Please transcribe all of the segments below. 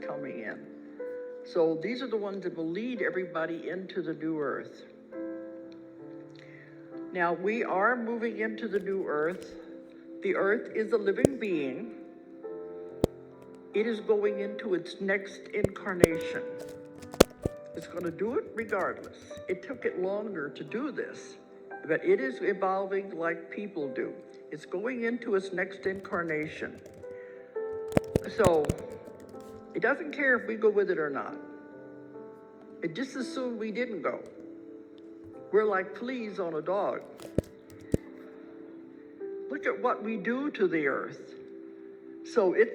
coming in. So these are the ones that will lead everybody into the new earth. Now we are moving into the new earth. The earth is a living being. It is going into its next incarnation. It's going to do it regardless. It took it longer to do this, but it is evolving like people do. It's going into its next incarnation. So it doesn't care if we go with it or not. It just as soon we didn't go. We're like fleas on a dog. Look at what we do to the earth.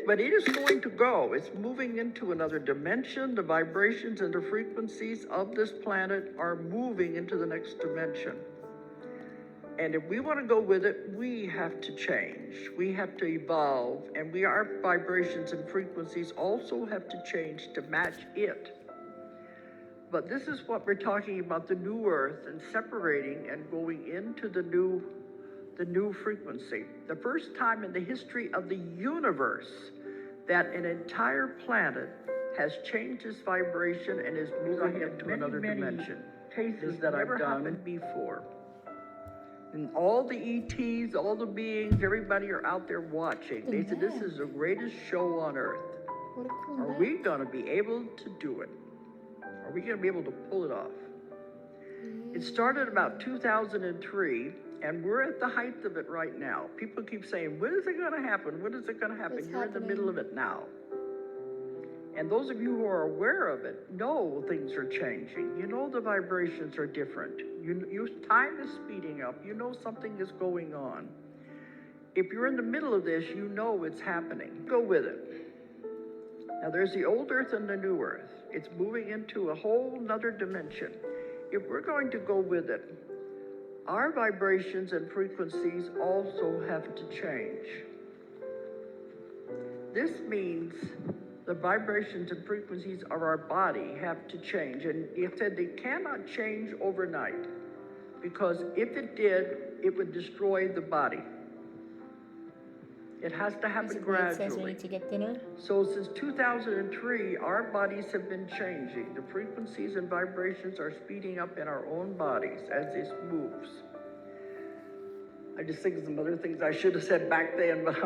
But it is going to go. It's moving into another dimension. The vibrations and the frequencies of this planet are moving into the next dimension. And if we want to go with it, we have to change. We have to evolve. And our vibrations and frequencies also have to change to match it. But this is what we're talking about, the new earth, and separating and going into the new frequency. The first time in the history of the universe that an entire planet has changed its vibration and is moving into another dimension. Cases that never happened before. And all the ETs, all the beings, everybody are out there watching. They said, this is the greatest show on earth. Are we going to be able to do it? Are we going to be able to pull it off? It started about 2003, and we're at the height of it right now. People keep saying, when is it going to happen? When is it going to happen? You're in the middle of it now. And those of you who are aware of it know things are changing. You know the vibrations are different. Time is speeding up. You know something is going on. If you're in the middle of this, you know it's happening. Go with it. Now there's the old earth and the new earth. It's moving into a whole nother dimension. If we're going to go with it, our vibrations and frequencies also have to change. This means the vibrations and frequencies of our body have to change. And it said they cannot change overnight, because if it did, it would destroy the body. It has to happen gradually. It says we need to get thinner? So since 2003, our bodies have been changing. The frequencies and vibrations are speeding up in our own bodies as this moves. I just think of some other things I should have said back then, but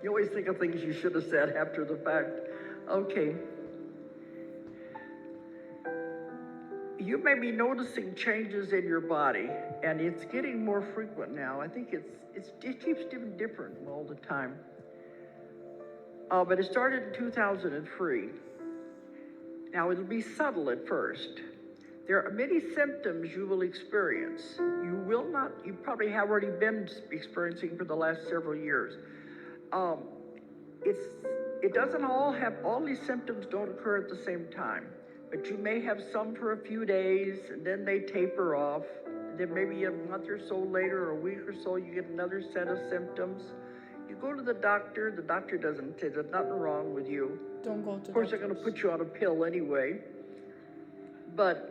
you always think of things you should have said after the fact. Okay. You may be noticing changes in your body, and it's getting more frequent now. I think it keeps getting different all the time. But it started in 2003. Now, it'll be subtle at first. There are many symptoms you will experience. You probably have already been experiencing for the last several years. It doesn't all these symptoms don't occur at the same time. But you may have some for a few days, and then they taper off. Then maybe a month or so later, or a week or so, you get another set of symptoms. You go to the doctor doesn't say there's nothing wrong with you. Don't go to Of course, they're going to put you on a pill anyway. But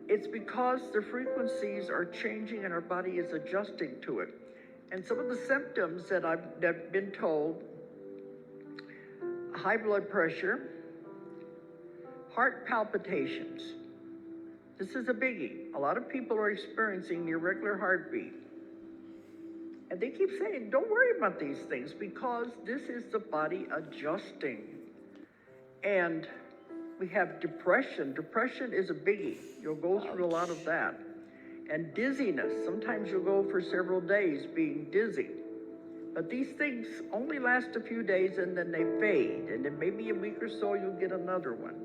it's because the frequencies are changing and our body is adjusting to it. And some of the symptoms that I've been told: high blood pressure, heart palpitations. This is a biggie. A lot of people are experiencing the irregular heartbeat. And they keep saying, don't worry about these things, because this is the body adjusting. And we have depression. Depression is a biggie. You'll go through a lot of that. And dizziness. Sometimes you'll go for several days being dizzy. But these things only last a few days, and then they fade. And then maybe a week or so you'll get another one.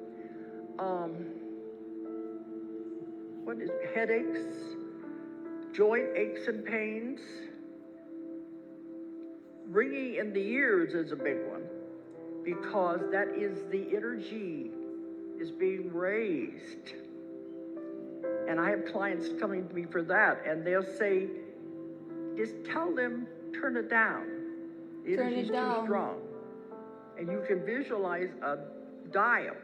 Headaches, joint aches and pains. Ringing in the ears is a big one, because that is the energy is being raised. And I have clients coming to me for that, and they'll say, just tell them, turn it down. The energy's too strong. And you can visualize a dial.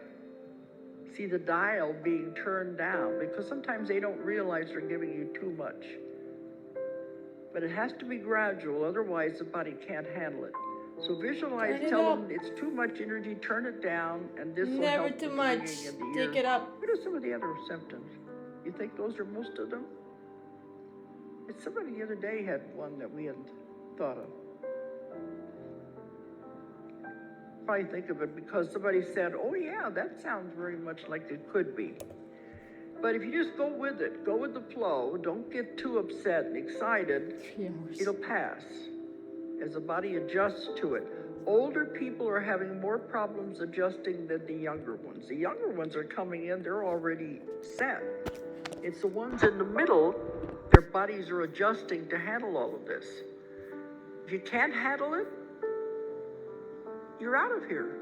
See the dial being turned down, because sometimes they don't realize they're giving you too much. But it has to be gradual, otherwise the body can't handle it. So visualize, Turn it tell up. them it's too much energy, turn it down, and this will Never help too with much. ringing in the Take ear. it up. What are some of the other symptoms? You think those are most of them? It's somebody the other day had one that we hadn't thought of. Probably think of it because somebody said, oh yeah, that sounds very much like it could be. But if you just go with it, go with the flow, don't get too upset and excited, 3 hours. it'll pass as the body adjusts to it. Older people are having more problems adjusting than the younger ones. The younger ones are coming in, they're already set. It's the ones in the middle, their bodies are adjusting to handle all of this. If you can't handle it, you're out of here.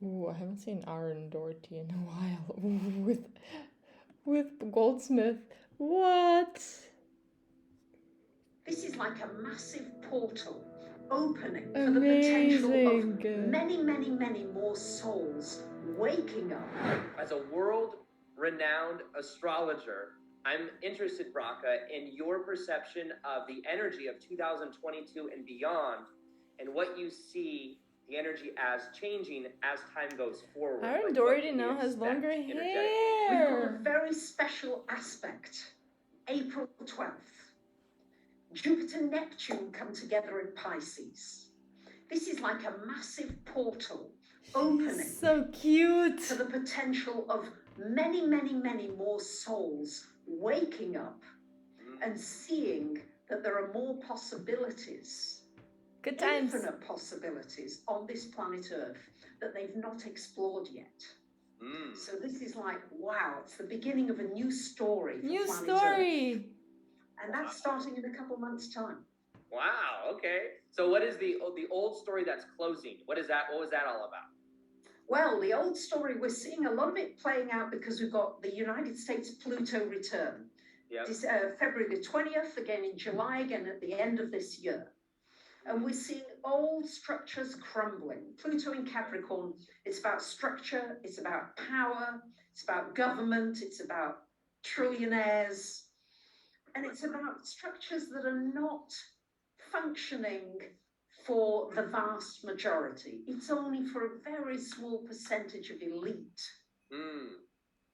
Ooh, I haven't seen Aaron Doherty in a while. With Goldsmith. What? This is like a massive portal opening for the potential of Amazing. many more souls waking up. As a world-renowned astrologer, I'm interested, Bracha, in your perception of the energy of 2022 and beyond, and what you see the energy as changing as time goes forward. Aaron Like, Doherty what can we now has expect longer energetically? We've got a hair. very special aspect. April 12th. Jupiter and Neptune come together in Pisces. This is like a massive portal opening She's so cute. to the potential of many more souls waking up and seeing that there are more possibilities, Good times. infinite possibilities on this planet Earth that they've not explored yet. So this is like, wow, it's the beginning of a new story for New planet Earth. story. And that's starting in a couple months' time. Wow. Okay. So, what is the old story that's closing? What is that? What was that all about? Well, the old story, we're seeing a lot of it playing out because we've got the United States Pluto return. Yeah. This, February the 20th, again in July, again at the end of this year. And we're seeing old structures crumbling. Pluto in Capricorn, it's about structure, it's about power, it's about government, it's about trillionaires, and it's about structures that are not functioning for the vast majority. It's only for a very small percentage of elite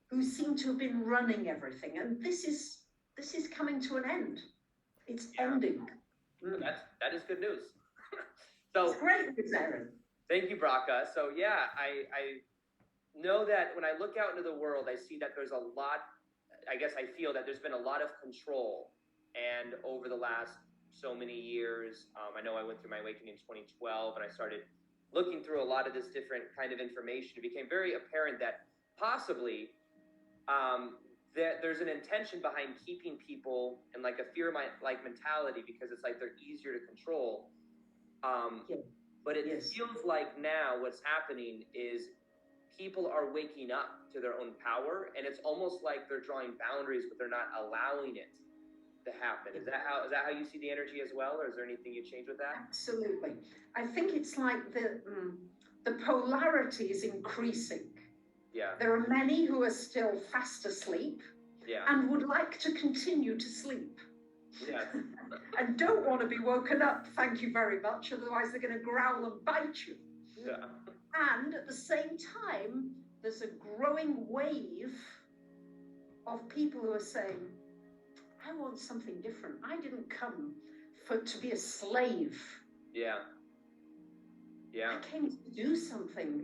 who seem to have been running everything. And this is coming to an end. It's ending. That is good news. So It's great news, Aaron. thank you, Bracha. So yeah, I know that when I look out into the world, I see that there's a lot. I guess I feel that there's been a lot of control, and over the last so many years, I know I went through my awakening in 2012, and I started looking through a lot of this different kind of information. It became very apparent that possibly that there's an intention behind keeping people in like a fear-like mentality because it's like they're easier to control. But it feels like now what's happening is people are waking up to their own power, and it's almost like they're drawing boundaries, but they're not allowing it to happen. Is that how you see the energy as well, or is there anything you change with that? Absolutely. I think it's like the polarity is increasing. Yeah. There are many who are still fast asleep and would like to continue to sleep. Yeah. And don't want to be woken up, thank you very much, otherwise they're going to growl and bite you. Yeah. And at the same time, there's a growing wave of people who are saying, I want something different. I didn't come to be a slave. Yeah. Yeah. I came to do something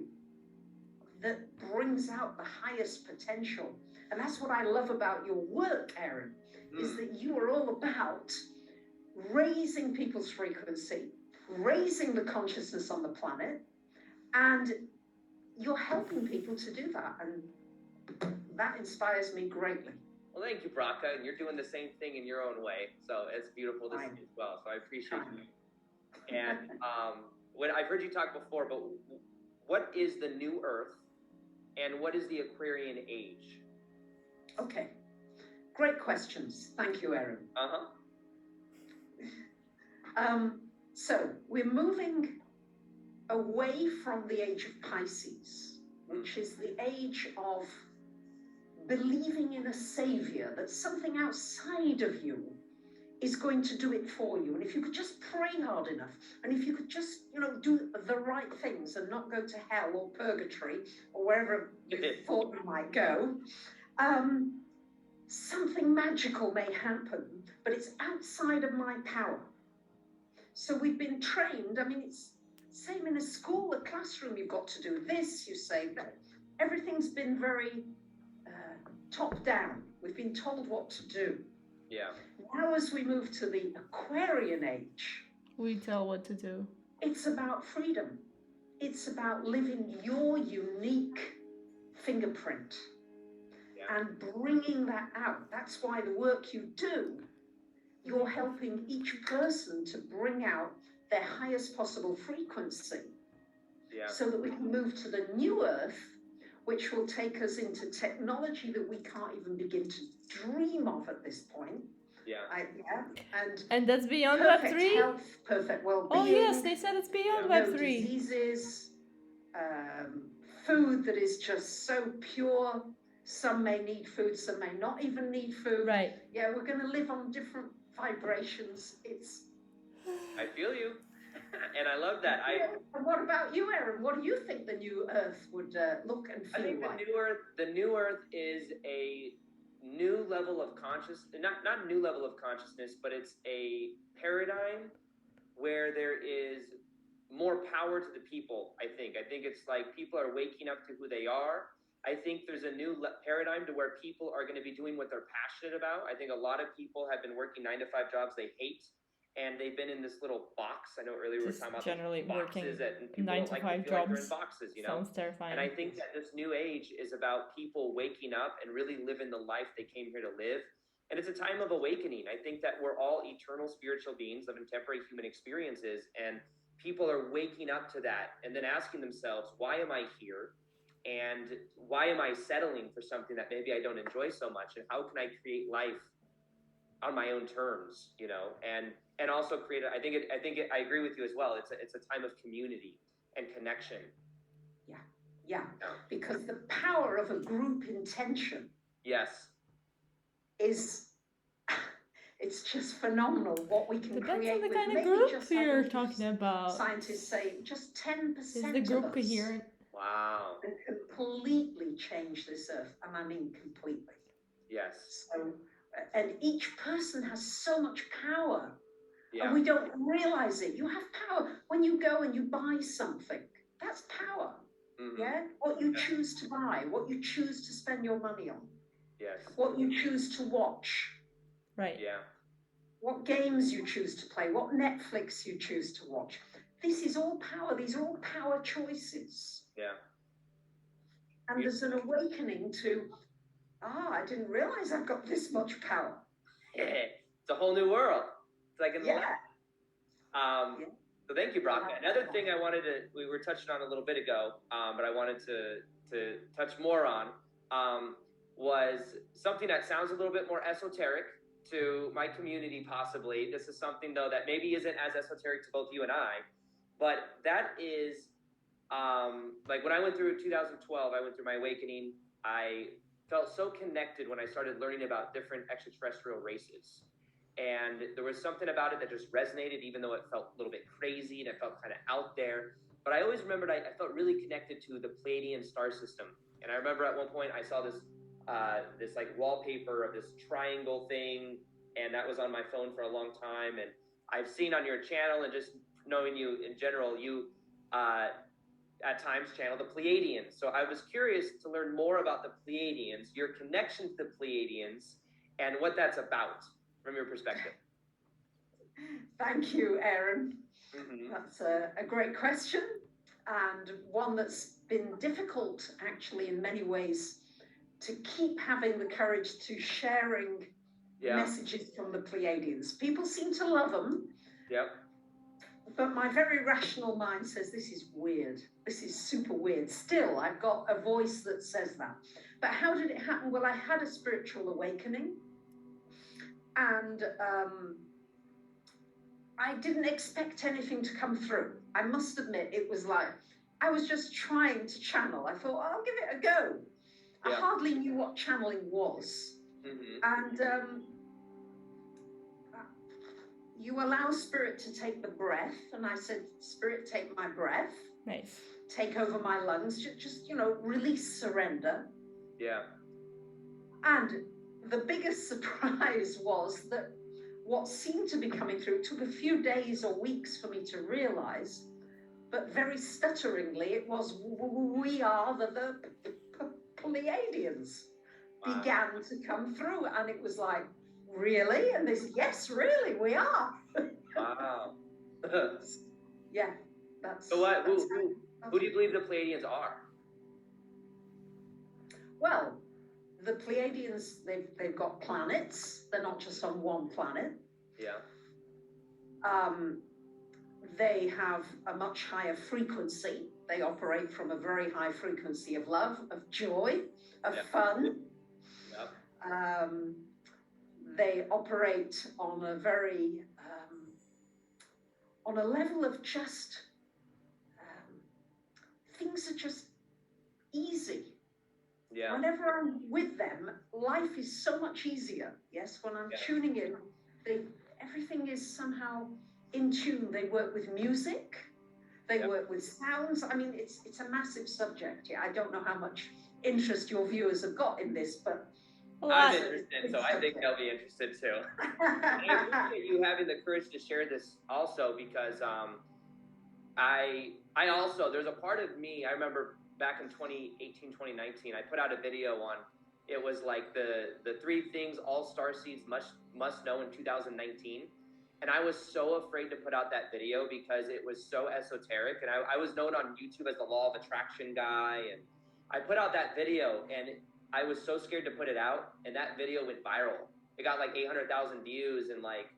that brings out the highest potential. And that's what I love about your work, Aaron, is that you are all about raising people's frequency, raising the consciousness on the planet, and you're helping people to do that. And that inspires me greatly. Well, thank you, Braca, and you're doing the same thing in your own way. So it's beautiful to see as well. So I appreciate you. And when I've heard you talk before, but what is the new Earth, and what is the Aquarian age? Okay, great questions. Thank you, Aaron. So we're moving away from the age of Pisces, which is the age of believing in a savior, that something outside of you is going to do it for you. And if you could just pray hard enough, and if you could just, do the right things and not go to hell or purgatory or wherever you thought you might go, something magical may happen, but it's outside of my power. So we've been trained. I mean, it's same in a school, a classroom. You've got to do this, you say that. Everything's been very top down. We've been told what to do. Yeah. Now, as we move to the Aquarian age, we tell what to do. It's about freedom. It's about living your unique fingerprint and bringing that out. That's why the work you do, you're helping each person to bring out their highest possible frequency, so that we can move to the new Earth, which will take us into technology that we can't even begin to dream of at this point. And that's beyond perfect Web3? Health, perfect well-being. Oh yes, they said it's beyond no Web3. Diseases, food that is just so pure. Some may need food, some may not even need food. Right. Yeah, we're going to live on different vibrations. I feel you. And I love that. And what about you, Aaron? What do you think the new Earth would look and feel like? I think the new Earth is a new level of consciousness, not new level of consciousness, but it's a paradigm where there is more power to the people. I think it's like people are waking up to who they are. I think there's a new paradigm to where people are going to be doing what they're passionate about. I think a lot of people have been working 9-to-5 jobs they hate, and they've been in this little box. I know earlier we were talking about generally working and people 9-to-5 jobs. Like they're in boxes, Sounds terrifying. And I think that this new age is about people waking up and really living the life they came here to live. And it's a time of awakening. I think that we're all eternal spiritual beings living temporary human experiences, and people are waking up to that and then asking themselves, why am I here? And why am I settling for something that maybe I don't enjoy so much? And how can I create life on my own terms, and also create I agree with you as well. It's a time of community and connection. Yeah, because the power of a group intention is it's just phenomenal what we can Depends create on the with kind of maybe group just you're talking about. Scientists say just 10% Is the group of us coherent? Wow. can completely change this Earth, and I mean completely. Yes. So, and each person has so much power, Yeah. and we don't realize it. You have power when you go and you buy something. That's power. Mm-hmm. Yeah, what you choose to buy, what you choose to spend your money on. Yes. What you choose to watch. Right. Yeah. What games you choose to play, what Netflix you choose to watch. This is all power. These are all power choices. Yeah. And there's an awakening to, I didn't realize I've got this much power. It's a whole new world. It's like So thank you, Braca. Another thing we were touching on a little bit ago, but I wanted to touch more on, was something that sounds a little bit more esoteric to my community, possibly. This is something, though, that maybe isn't as esoteric to both you and I, but that is, like when I went through 2012, I went through my awakening. I felt so connected when I started learning about different extraterrestrial races. And there was something about it that just resonated, even though it felt a little bit crazy and it felt kind of out there. but I always remembered I felt really connected to the Pleiadian star system. And I remember at one point I saw this this like wallpaper of this triangle thing, and that was on my phone for a long time. And I've seen on your channel, and just knowing you in general, you at times channel the Pleiadians. So I was curious to learn more about the Pleiadians, your connection to the Pleiadians, and what that's about from your perspective. Thank you, Aaron. Mm-hmm. That's a great question, and one that's been difficult actually in many ways to keep having the courage to sharing messages from the Pleiadians. People seem to love them. Yep. But my very rational mind says this is weird. This is super weird. Still, I've got a voice that says that. But how did it happen? Well, I had a spiritual awakening, and I didn't expect anything to come through. I must admit, it was like, I was just trying to channel. I thought, I'll give it a go. I hardly knew what channeling was. Mm-hmm. And you allow spirit to take the breath. And I said, spirit, take my breath. Nice. Take over my lungs. Just release, surrender. Yeah. And the biggest surprise was that what seemed to be coming through took a few days or weeks for me to realize, but very stutteringly, it was, we are the Pleiadians. Wow. Began to come through, and it was like, really? And they said, yes, really, we are. Wow. Yeah, that's. So what? Who do you believe the Pleiadians are? Well, the Pleiadians, they've got planets. They're not just on one planet. Yeah. They have a much higher frequency. They operate from a very high frequency of love, of joy, of fun. Yep. They operate on a very, on a level of just, things are just easy. Yeah. Whenever I'm with them, life is so much easier. Yes, when I'm tuning in, everything is somehow in tune. They work with music. They work with sounds. I mean, it's a massive subject. Yeah, I don't know how much interest your viewers have got in this, but I'm interested, so I think they'll be interested too. And I appreciate you having the courage to share this also, because I also, there's a part of me, I remember back in 2018, 2019, I put out a video on, it was like the 3 things all starseeds must know in 2019. And I was so afraid to put out that video because it was so esoteric. And I was known on YouTube as the law of attraction guy. And I put out that video, and I was so scared to put it out. And that video went viral. It got like 800,000 views in like,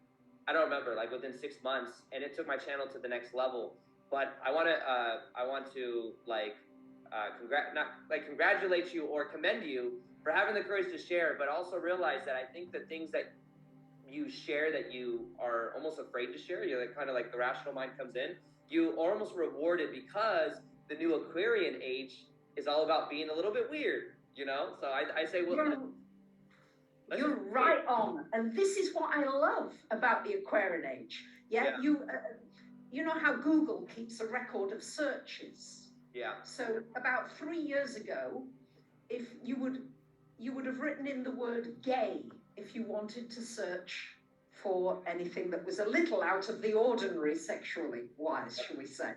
I don't remember, like within 6 months. And it took my channel to the next level. But I want to congratulate you or commend you for having the courage to share, but also realize that I think the things that you share that you are almost afraid to share, you're like, kind of like the rational mind comes in, you are almost rewarded because the new Aquarian age is all about being a little bit weird, you know? So I say, well, you're right on. And this is what I love about the Aquarian age. Yeah. You know how Google keeps a record of searches. Yeah. So about 3 years ago, if you would have written in the word gay if you wanted to search for anything that was a little out of the ordinary sexually wise, shall we say.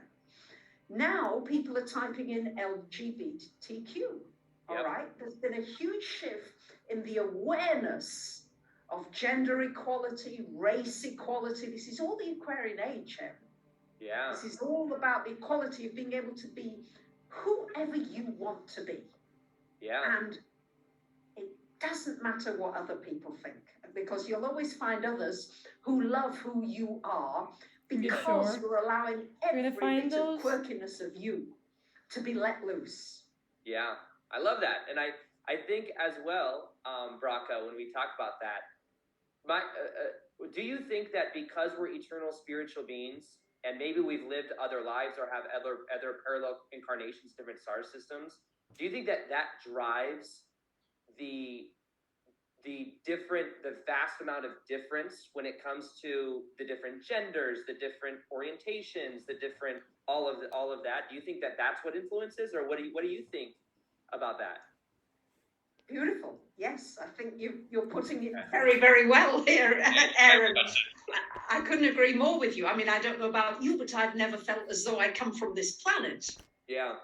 Now people are typing in LGBTQ. All right. There's been a huge shift in the awareness of gender equality, race equality. This is all the Aquarian age, Aaron. Yeah. This is all about the equality of being able to be whoever you want to be. Yeah. And it doesn't matter what other people think, because you'll always find others who love who you are, because you're allowing every bit of quirkiness of you to be let loose. Yeah, I love that. And I think as well, Braca, when we talk about that, do you think that because we're eternal spiritual beings, and maybe we've lived other lives or have other parallel incarnations, different star systems, do you think that drives the the vast amount of difference when it comes to the different genders, the different orientations, the different all of that. Do you think that that's what influences, or what do you think about that? Beautiful. Yes, I think you're putting it very, very well here, Aaron. I couldn't agree more with you. I mean, I don't know about you, but I've never felt as though I come from this planet. Yeah.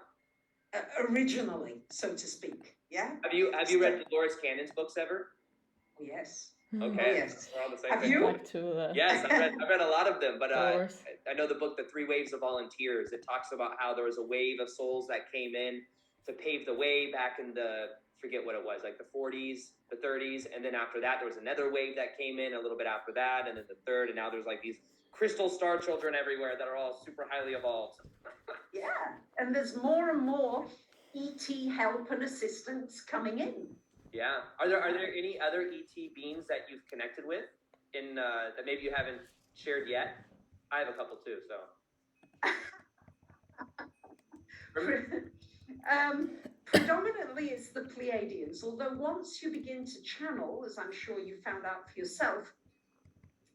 Originally, so to speak. Yeah. Have you read Dolores Cannon's books ever? Yes. Okay. Oh, yes. We're on the same Have page. you? Back to Yes, I've read a lot of them, but Dolores. I know the book, The Three Waves of Volunteers. It talks about how there was a wave of souls that came in to pave the way back in the, forget what it was, like the 40s, the 30s, and then after that there was another wave that came in a little bit after that, and then the third, and now there's like these crystal star children everywhere that are all super highly evolved. Yeah, and there's more and more ET help and assistance coming in. Yeah. Are there any other ET beings that you've connected with in that maybe you haven't shared yet? I have a couple too, so. Predominantly it's the Pleiadians, although once you begin to channel, as I'm sure you found out for yourself,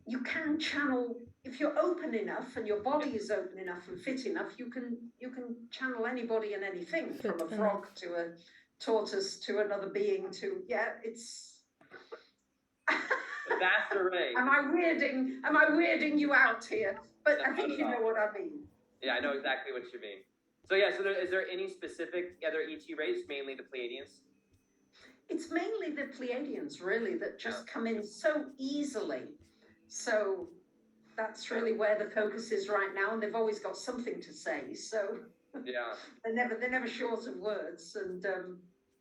you can channel, if you're open enough and your body is open enough and fit enough, you can channel anybody and anything, from a frog to a tortoise to another being to, yeah, it's A vast array. Am I weirding you out here? But I think you know what I mean. Yeah, I know exactly what you mean. So yeah, so is there any specific other ET race, mainly the Pleiadians? It's mainly the Pleiadians, really, that just come in so easily. So that's really where the focus is right now, and they've always got something to say. So Yeah. they're never short of words, and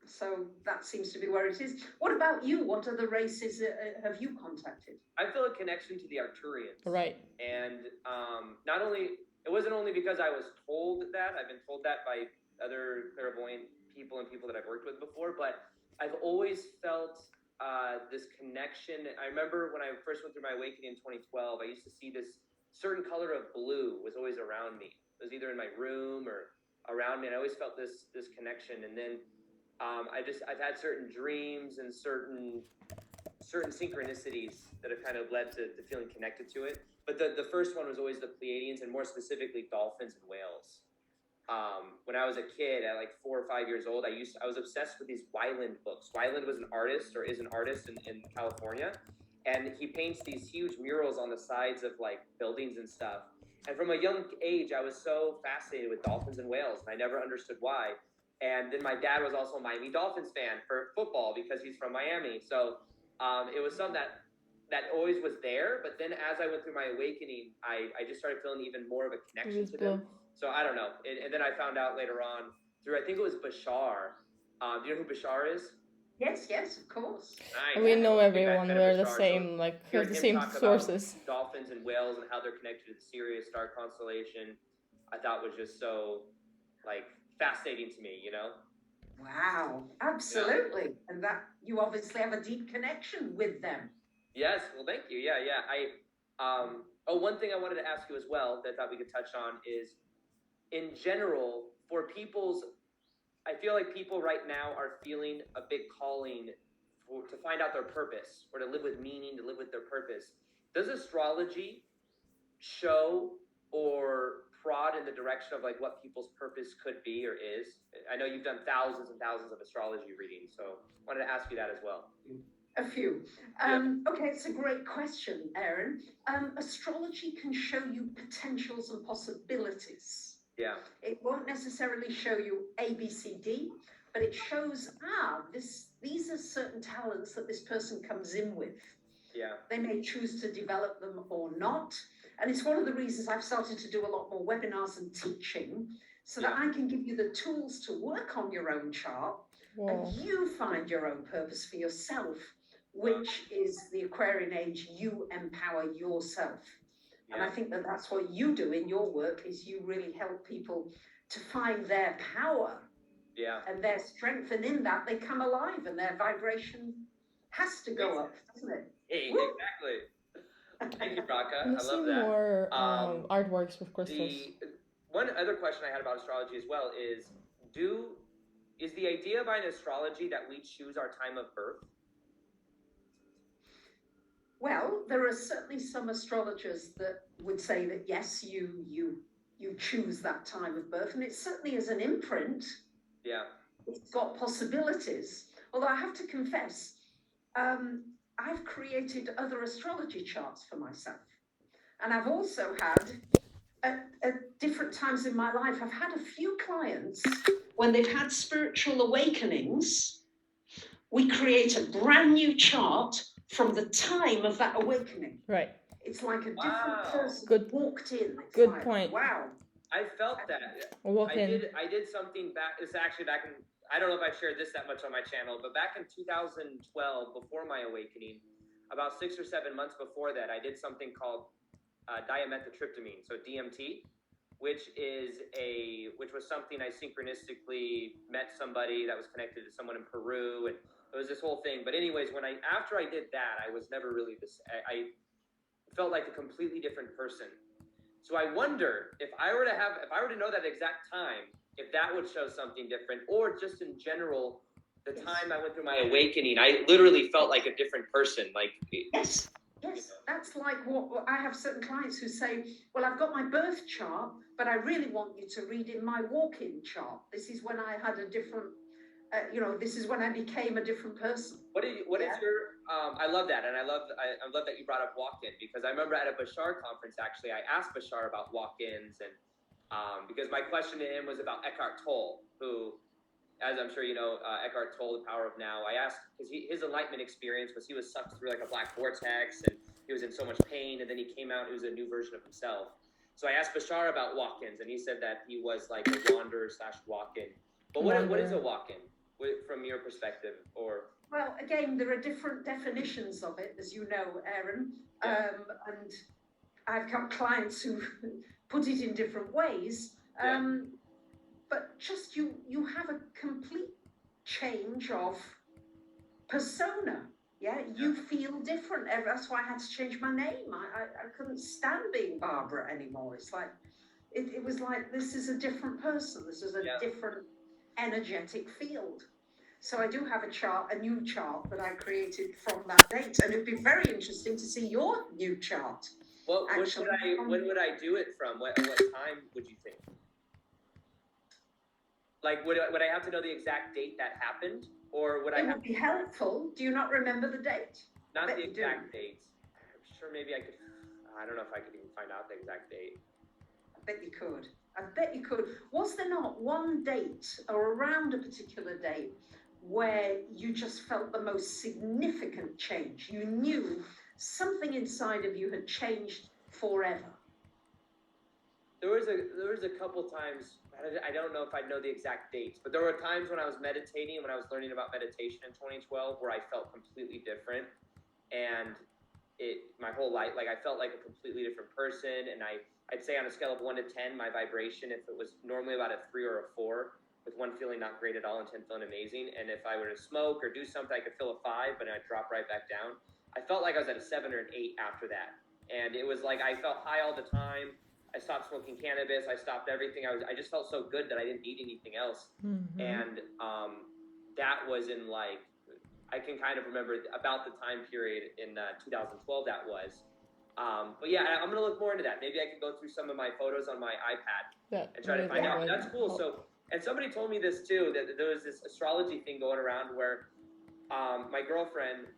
so that seems to be where it is. What about you? What other races have you contacted? I feel a connection to the Arcturians. Right. And not only, it wasn't only because I was told that, I've been told that by other clairvoyant people and people that I've worked with before, but I've always felt this connection. I remember when I first went through my awakening in 2012, I used to see this certain color of blue was always around me. It was either in my room or around me, and I always felt this connection. And then I've had certain dreams and certain synchronicities that have kind of led to feeling connected to it. But the first one was always the Pleiadians, and more specifically dolphins and whales. When I was a kid, at like 4 or 5 years old, I was obsessed with these Weiland books. Weiland was an artist, or is an artist in California, and he paints these huge murals on the sides of like buildings and stuff. And from a young age, I was so fascinated with dolphins and whales, and I never understood why. And then my dad was also a Miami Dolphins fan for football because he's from Miami. So it was something that always was there. But then as I went through my awakening, I just started feeling even more of a connection to them. So I don't know. And then I found out later on through, I think it was Bashar. Do you know who Bashar is? Yes, of course. Nice. We know everyone. We're the Bashar, same, so like hearing the him same talk about sources. Dolphins and whales and how they're connected to the Sirius star constellation, I thought was just so like fascinating to me, you know? Wow, absolutely. Yeah. And that you obviously have a deep connection with them. Yes, well, thank you. Yeah. One thing I wanted to ask you as well that I thought we could touch on is, in general, for people's, I feel like people right now are feeling a big calling to find out their purpose, or to live with meaning, to live with their purpose. Does astrology show or prod in the direction of like what people's purpose could be or is? I know you've done thousands and thousands of astrology readings, so I wanted to ask you that as well. A few. Okay, it's a great question, Aaron. Astrology can show you potentials and possibilities. Yeah. It won't necessarily show you A, B, C, D, but it shows, these are certain talents that this person comes in with. Yeah. They may choose to develop them or not. And it's one of the reasons I've started to do a lot more webinars and teaching, so that I can give you the tools to work on your own chart. Whoa. And you find your own purpose for yourself, which is the Aquarian age. You empower yourself. Yeah. And I think that that's what you do in your work, is you really help people to find their power and their strength. And in that, they come alive and their vibration has to go up, doesn't it? Hey, exactly. Thank you, Raka. I love that. More artworks with crystals. One other question I had about astrology as well is the idea behind astrology that we choose our time of birth? Well, there are certainly some astrologers that would say that yes, you choose that time of birth, and it certainly is an imprint. Yeah. It's got possibilities. Although I have to confess, I've created other astrology charts for myself, and I've also had at different times in my life, I've had a few clients when they've had spiritual awakenings. We create a brand new chart from the time of that awakening. Right. It's like a different Wow. person Good- walked in. It's good like, point. Wow. I felt that. Walk in. I did something back. It's actually back in. I don't know if I've shared this that much on my channel, but back in 2012, before my awakening, about 6 or 7 months before that, I did something called dimethyltryptamine, so DMT, which was something I synchronistically met somebody that was connected to someone in Peru, and it was this whole thing. But anyways, after I did that, I was never really this. I felt like a completely different person. So I wonder if I were to know that exact time, if that would show something different, or just in general, the time I went through my awakening, I literally felt like a different person. Like, Yes. Yes, that's like what I have certain clients who say, well, I've got my birth chart, but I really want you to read in my walk-in chart. This is when I had a different, this is when I became a different person. What is your? I love that, and I love that you brought up walk-in, because I remember at a Bashar conference, actually, I asked Bashar about walk-ins, and because my question to him was about Eckhart Tolle, who, as I'm sure you know, Eckhart Tolle, The Power of Now. I asked, because his enlightenment experience was he was sucked through like a black vortex, and he was in so much pain, and then he came out, he was a new version of himself. So I asked Bashar about walk-ins, and he said that he was like a wanderer/walk-in. But what is a walk-in from your perspective? Or well, again, there are different definitions of it, as you know, Aaron. Yeah. And I've got clients who put it in different ways. Yeah. But just you have a complete change of persona. Yeah, you feel different. That's why I had to change my name. I couldn't stand being Barbara anymore. It's like, it was like, this is a different person. This is a different energetic field. So I do have a new chart that I created from that date. And it'd be very interesting to see your new chart. when would I do it from? What time would you think? Like, would I have to know the exact date that happened, or would I have? It would be helpful. Do you not remember the date? Not the exact date. I'm sure maybe I could. I don't know if I could even find out the exact date. I bet you could. I bet you could. Was there not one date or around a particular date where you just felt the most significant change? You knew something inside of you had changed forever. There was a couple times. I don't know if I know the exact dates, but there were times when I was meditating, when I was learning about meditation in 2012, where I felt completely different, and my whole life, like I felt like a completely different person. And I'd say on a scale of 1 to 10, my vibration, if it was normally about a 3 or a 4, with 1 feeling not great at all and 10 feeling amazing, and if I were to smoke or do something, I could feel a 5, but I'd drop right back down. I felt like I was at a 7 or an 8 after that, and it was like I felt high all the time. I stopped smoking cannabis. I stopped everything. I just felt so good that I didn't need anything else. Mm-hmm. And that was in like, I can kind of remember about the time period in 2012 that was. But yeah, I'm going to look more into that. Maybe I could go through some of my photos on my iPad and try to find out. That's cool. So, and somebody told me this too, that there was this astrology thing going around where my girlfriend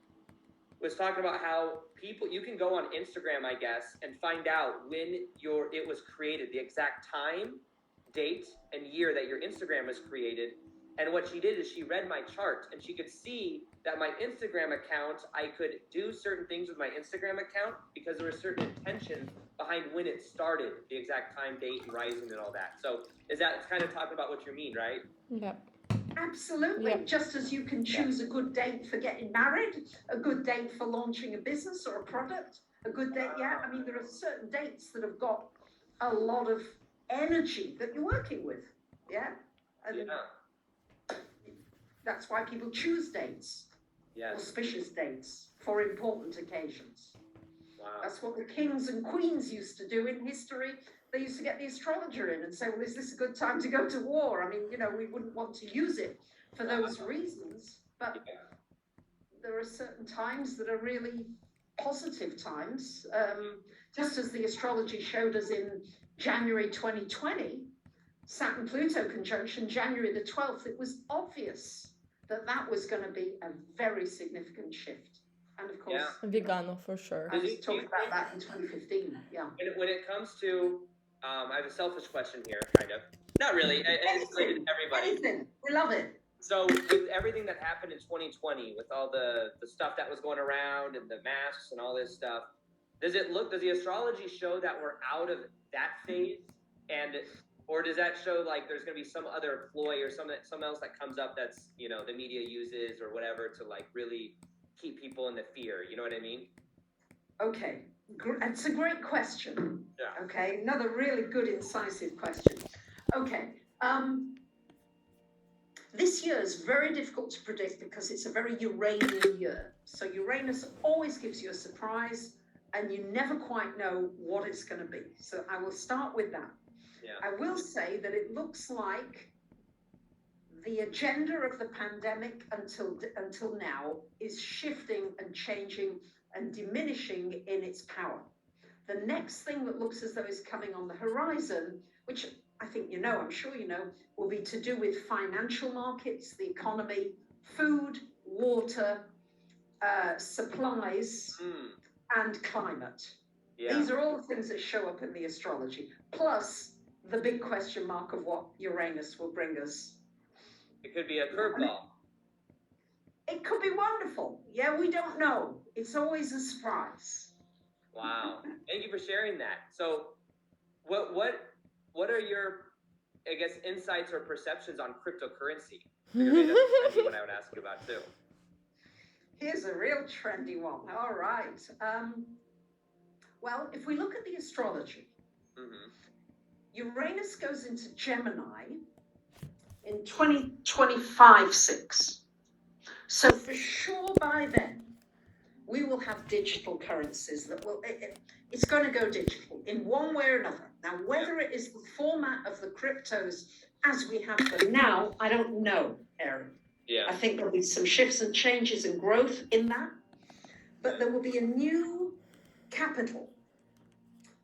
was talking about how you can go on Instagram, I guess, and find out when it was created, the exact time, date, and year that your Instagram was created. And what she did is she read my chart, and she could see that my Instagram account, I could do certain things with my Instagram account because there was certain intention behind when it started, the exact time, date, and rising and all that. So it's kind of talking about what you mean, right? Yep. Absolutely. Yep. Just as you can choose a good date for getting married, a good date for launching a business or a product, a good date. Yeah, I mean, there are certain dates that have got a lot of energy that you're working with. Yeah. And that's why people choose dates, auspicious dates for important occasions. Wow. That's what the kings and queens used to do in history. They used to get the astrologer in and say, well, is this a good time to go to war? I mean, we wouldn't want to use it for those reasons, but there are certain times that are really positive times. Just as the astrology showed us in January 2020, Saturn-Pluto conjunction, January the 12th, it was obvious that that was going to be a very significant shift. And of course, Vigano for sure. I was talking about that in 2015. Yeah. When it comes to, I have a selfish question here, kind of. Not really. It's related to everybody. Anything. We love it. So with everything that happened in 2020, with all the stuff that was going around and the masks and all this stuff, does the astrology show that we're out of that phase? Or does that show like there's going to be some other ploy or something else that comes up that's, you know, the media uses or whatever to like really keep people in the fear? You know what I mean? Okay. It's a great question. Yeah. Okay. Another really good, incisive question. Okay. This year is very difficult to predict because it's a very Uranian year. So Uranus always gives you a surprise and you never quite know what it's going to be. So I will start with that. Yeah. I will say that it looks like the agenda of the pandemic until now is shifting and changing and diminishing in its power. The next thing that looks as though is coming on the horizon, which I think you know, I'm sure you know, will be to do with financial markets, the economy, food, water, supplies, and climate. Yeah. These are all the things that show up in the astrology, plus the big question mark of what Uranus will bring us. It could be a curveball. It could be wonderful. Yeah, we don't know. It's always a surprise. Wow. Thank you for sharing that. So what are your, I guess, insights or perceptions on cryptocurrency? Maybe that's what I would ask you about too. Here's a real trendy one. All right. Well, if we look at the astrology, Uranus goes into Gemini in 2025-6. So for sure by then, we will have digital currencies that will, it's going to go digital in one way or another. Now, whether it is the format of the cryptos as we have them now, I don't know, Aaron. Yeah. I think there'll be some shifts and changes and growth in that, but there will be a new capital.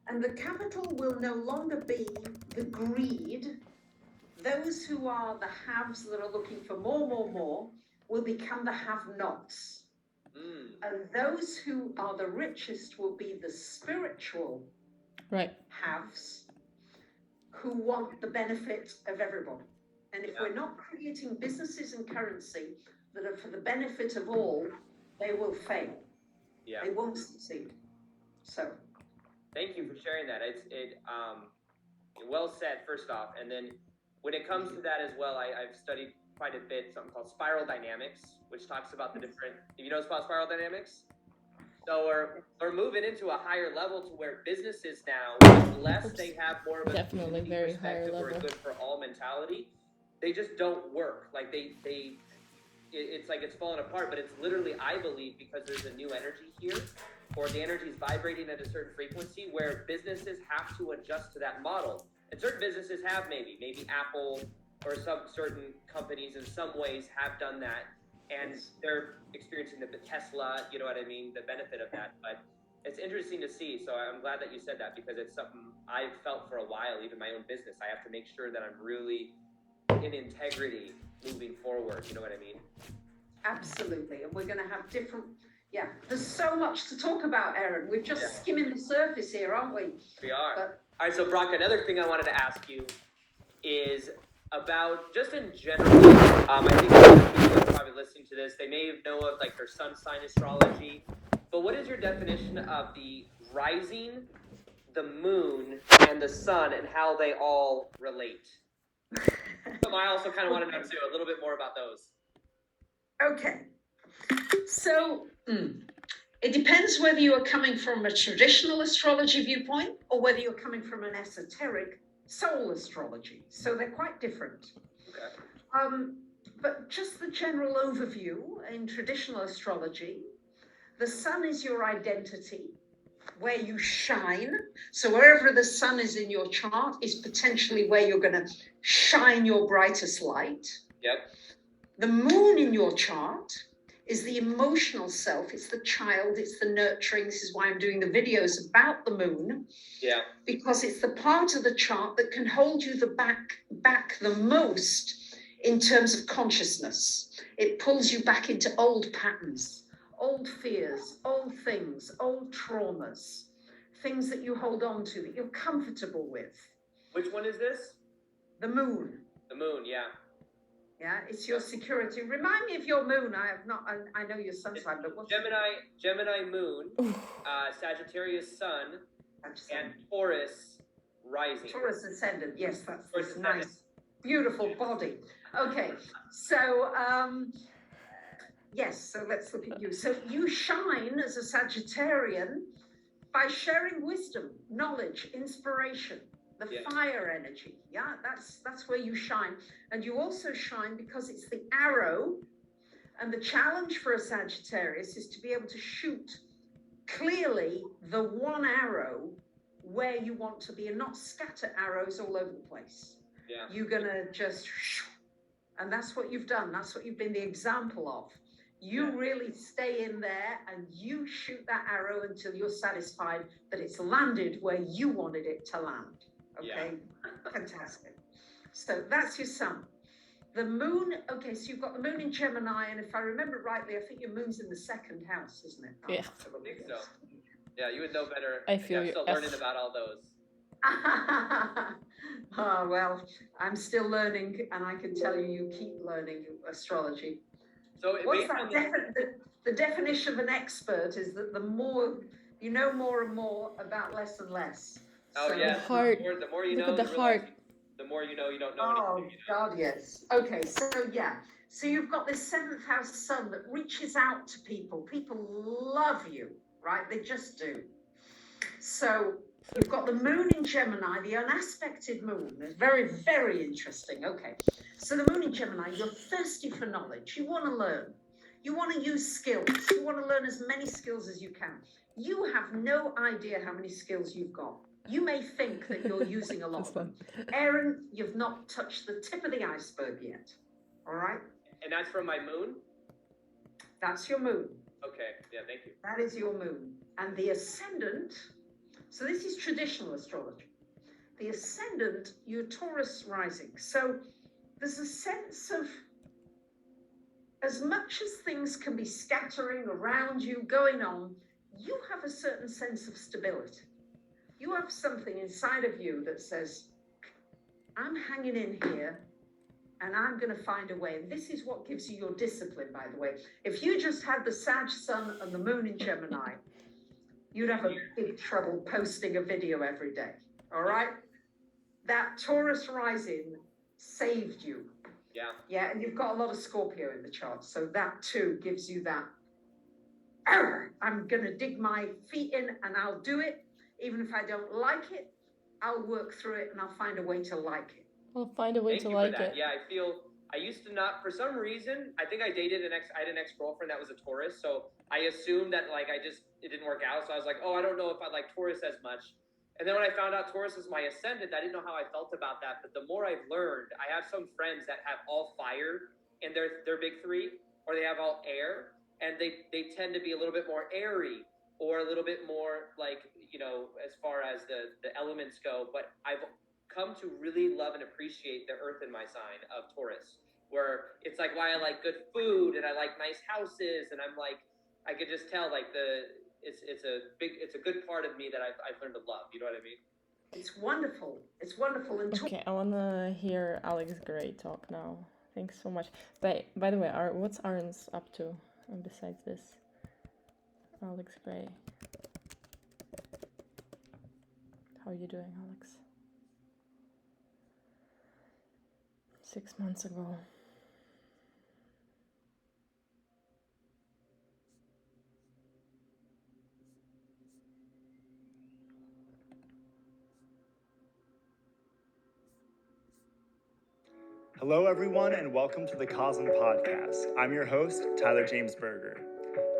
And the capital will no longer be the greed. Those who are the haves that are looking for more will become the have-nots. And those who are the richest will be the spiritual haves who want the benefit of everybody. And if we're not creating businesses and currency that are for the benefit of all, they will fail. Yeah. They won't succeed. So. Thank you for sharing that. It's well said, first off. And then when it comes to that as well, I've studied quite a bit something called spiral dynamics, which talks about the different, you know about spiral dynamics? So we're moving into a higher level to where businesses now, unless they have more of a definitely very higher or a level good for all mentality, they just don't work. Like it's like it's falling apart, but it's literally, I believe, because there's a new energy here, or the energy is vibrating at a certain frequency where businesses have to adjust to that model. And certain businesses have maybe Apple or some certain companies in some ways have done that, and they're experiencing the Tesla, you know what I mean, the benefit of that. But it's interesting to see. So I'm glad that you said that, because it's something I've felt for a while, even my own business. I have to make sure that I'm really in integrity moving forward. You know what I mean? Absolutely. And we're going to have different, there's so much to talk about, Aaron. We're just skimming the surface here, aren't we? We are. But, all right, so Brock, another thing I wanted to ask you is about, just in general, I think a lot of people are probably listening to this, they may know of like their sun sign astrology, but what is your definition of the rising, the moon, and the sun, and how they all relate? So I also kind of want to know too, a little bit more about those. Okay. So, it depends whether you are coming from a traditional astrology viewpoint or whether you're coming from an esoteric soul astrology. So they're quite different. Okay. But just the general overview in traditional astrology, the sun is your identity, where you shine. So wherever the sun is in your chart is potentially where you're going to shine your brightest light. Yep. The moon in your chart is the emotional self. It's the child, it's the nurturing. This is why I'm doing the videos about the moon. Yeah. Because it's the part of the chart that can hold you back the most in terms of consciousness. It pulls you back into old patterns, old fears, old things, old traumas, things that you hold on to, that you're comfortable with. Which one is this? The moon. The moon, yeah. Yeah, it's your security. Remind me of your moon. I know your sun sign, but what's Gemini moon, Sagittarius sun, and Taurus rising. Taurus ascendant. Yes, that's Taurus this ascendant. nice, beautiful body. Okay, so yes, so let's look at you. So you shine as a Sagittarian by sharing wisdom, knowledge, inspiration, the fire energy. Yeah, that's where you shine. And you also shine because it's the arrow. And the challenge for a Sagittarius is to be able to shoot clearly the one arrow where you want to be and not scatter arrows all over the place. Yeah. You're gonna just, and that's what you've done. That's what you've been the example of. You really stay in there and you shoot that arrow until you're satisfied that it's landed where you wanted it to land. Okay, fantastic. So that's your sun. The moon, okay, so you've got the moon in Gemini, and if I remember rightly, I think your moon's in the second house, isn't it? Yeah. I think so. Yeah, you would know better. I feel I'm you. still learning about all those. Oh, well, I'm still learning, and I can tell you, you keep learning astrology. So What's based on that? The definition of an expert is that the more you know, more and more about less and less. Oh, So- yeah. The heart. The more you Look know, at the you realize heart. the more you know, you don't know Oh, anything. You know? God, yes. Okay, so yeah. So you've got this seventh house sun that reaches out to people. People love you, right? They just do. So you've got the moon in Gemini, the unaspected moon. It's very, very interesting. Okay. So the moon in Gemini, you're thirsty for knowledge. You want to learn. You want to use skills. You want to learn as many skills as you can. You have no idea how many skills you've got. You may think that you're using a lot This of them. one. Aaron, you've not touched the tip of the iceberg yet. All right? And that's from my moon? That's your moon. Okay, yeah, thank you. That is your moon. And the ascendant, so this is traditional astrology. The ascendant, you're Taurus rising. So there's a sense of, as much as things can be scattering around you, going on, you have a certain sense of stability. You have something inside of you that says, I'm hanging in here and I'm going to find a way. And this is what gives you your discipline, by the way. If you just had the Sag sun and the moon in Gemini, you'd have a big trouble posting a video every day. All right? That Taurus rising saved you. Yeah. Yeah, and you've got a lot of Scorpio in the chart. So that too gives you that, I'm going to dig my feet in and I'll do it. Even if I don't like it, I'll work through it and I'll find a way to like it. I'll find a way Thank to you like for that. it. Yeah, I used to not, for some reason, I think I had an ex-girlfriend that was a Taurus, so I assumed that, like, it didn't work out, so I was like, oh, I don't know if I like Taurus as much. And then when I found out Taurus was my ascendant, I didn't know how I felt about that, but the more I've learned, I have some friends that have all fire in their big three, or they have all air, and they tend to be a little bit more airy, or a little bit more, like, you know, as far as the elements go, but I've come to really love and appreciate the earth in my sign of Taurus, where it's like why I like good food and I like nice houses, and I'm like, I could just tell, like, it's a good part of me that I've learned to love. You know what I mean? It's wonderful. It's wonderful. And Okay, I wanna hear Alex Gray talk now. Thanks so much. By the way, what's Aaron's up to besides this? Alex Gray. How are you doing, Alex? 6 months ago. Hello, everyone, and welcome to the Cosm Podcast. I'm your host, Tyler James Berger.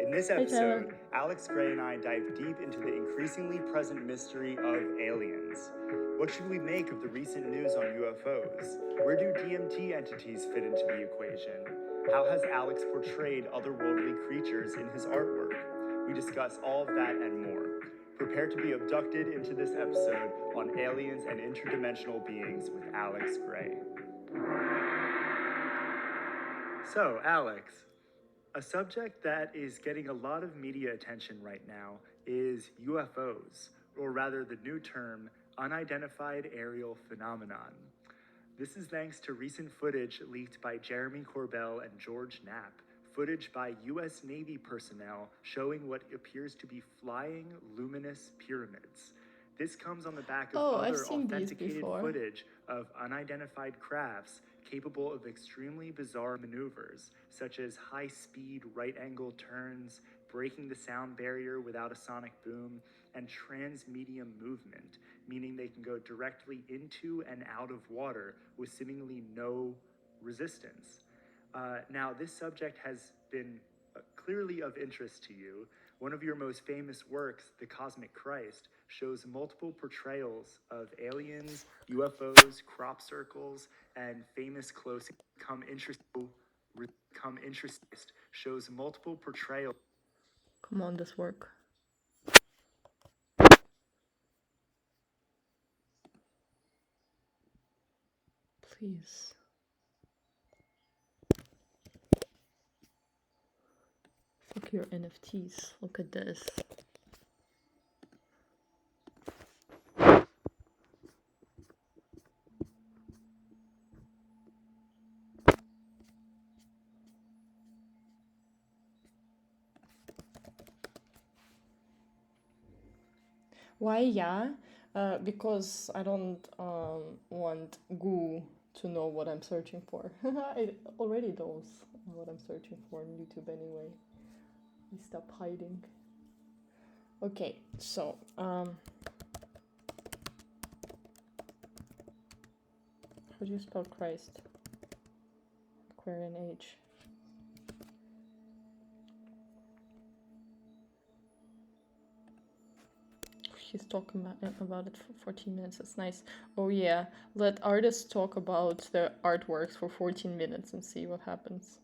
In this Tyler. episode, Alex Gray and I dive deep into the increasingly present mystery of aliens. What should we make of the recent news on UFOs? Where do DMT entities fit into the equation? How has Alex portrayed otherworldly creatures in his artwork? We discuss all of that and more. Prepare to be abducted into this episode on aliens and interdimensional beings with Alex Gray. So, Alex, a subject that is getting a lot of media attention right now is UFOs, or rather the new term, unidentified aerial phenomenon. This is thanks to recent footage leaked by Jeremy Corbell and George Knapp, footage by US Navy personnel showing what appears to be flying luminous pyramids. This comes on the back of Oh, I've other seen these authenticated before. footage of unidentified crafts capable of extremely bizarre maneuvers, such as high-speed right-angle turns, breaking the sound barrier without a sonic boom, and transmedium movement, meaning they can go directly into and out of water with seemingly no resistance. Now, this subject has been clearly of interest to you. One of your most famous works, The Cosmic Christ, shows multiple portrayals of aliens, UFOs, crop circles, and famous close come interest shows multiple portrayals. Come on, this work. Please. Fuck your NFTs. Look at this. Why, yeah? Because I don't want Goo to know what I'm searching for. It already knows what I'm searching for on YouTube anyway. I stop hiding. Okay, so how do you spell Christ? Aquarian Age. He's talking about it for 14 minutes. That's nice. Oh yeah, let artists talk about their artworks for 14 minutes and see what happens.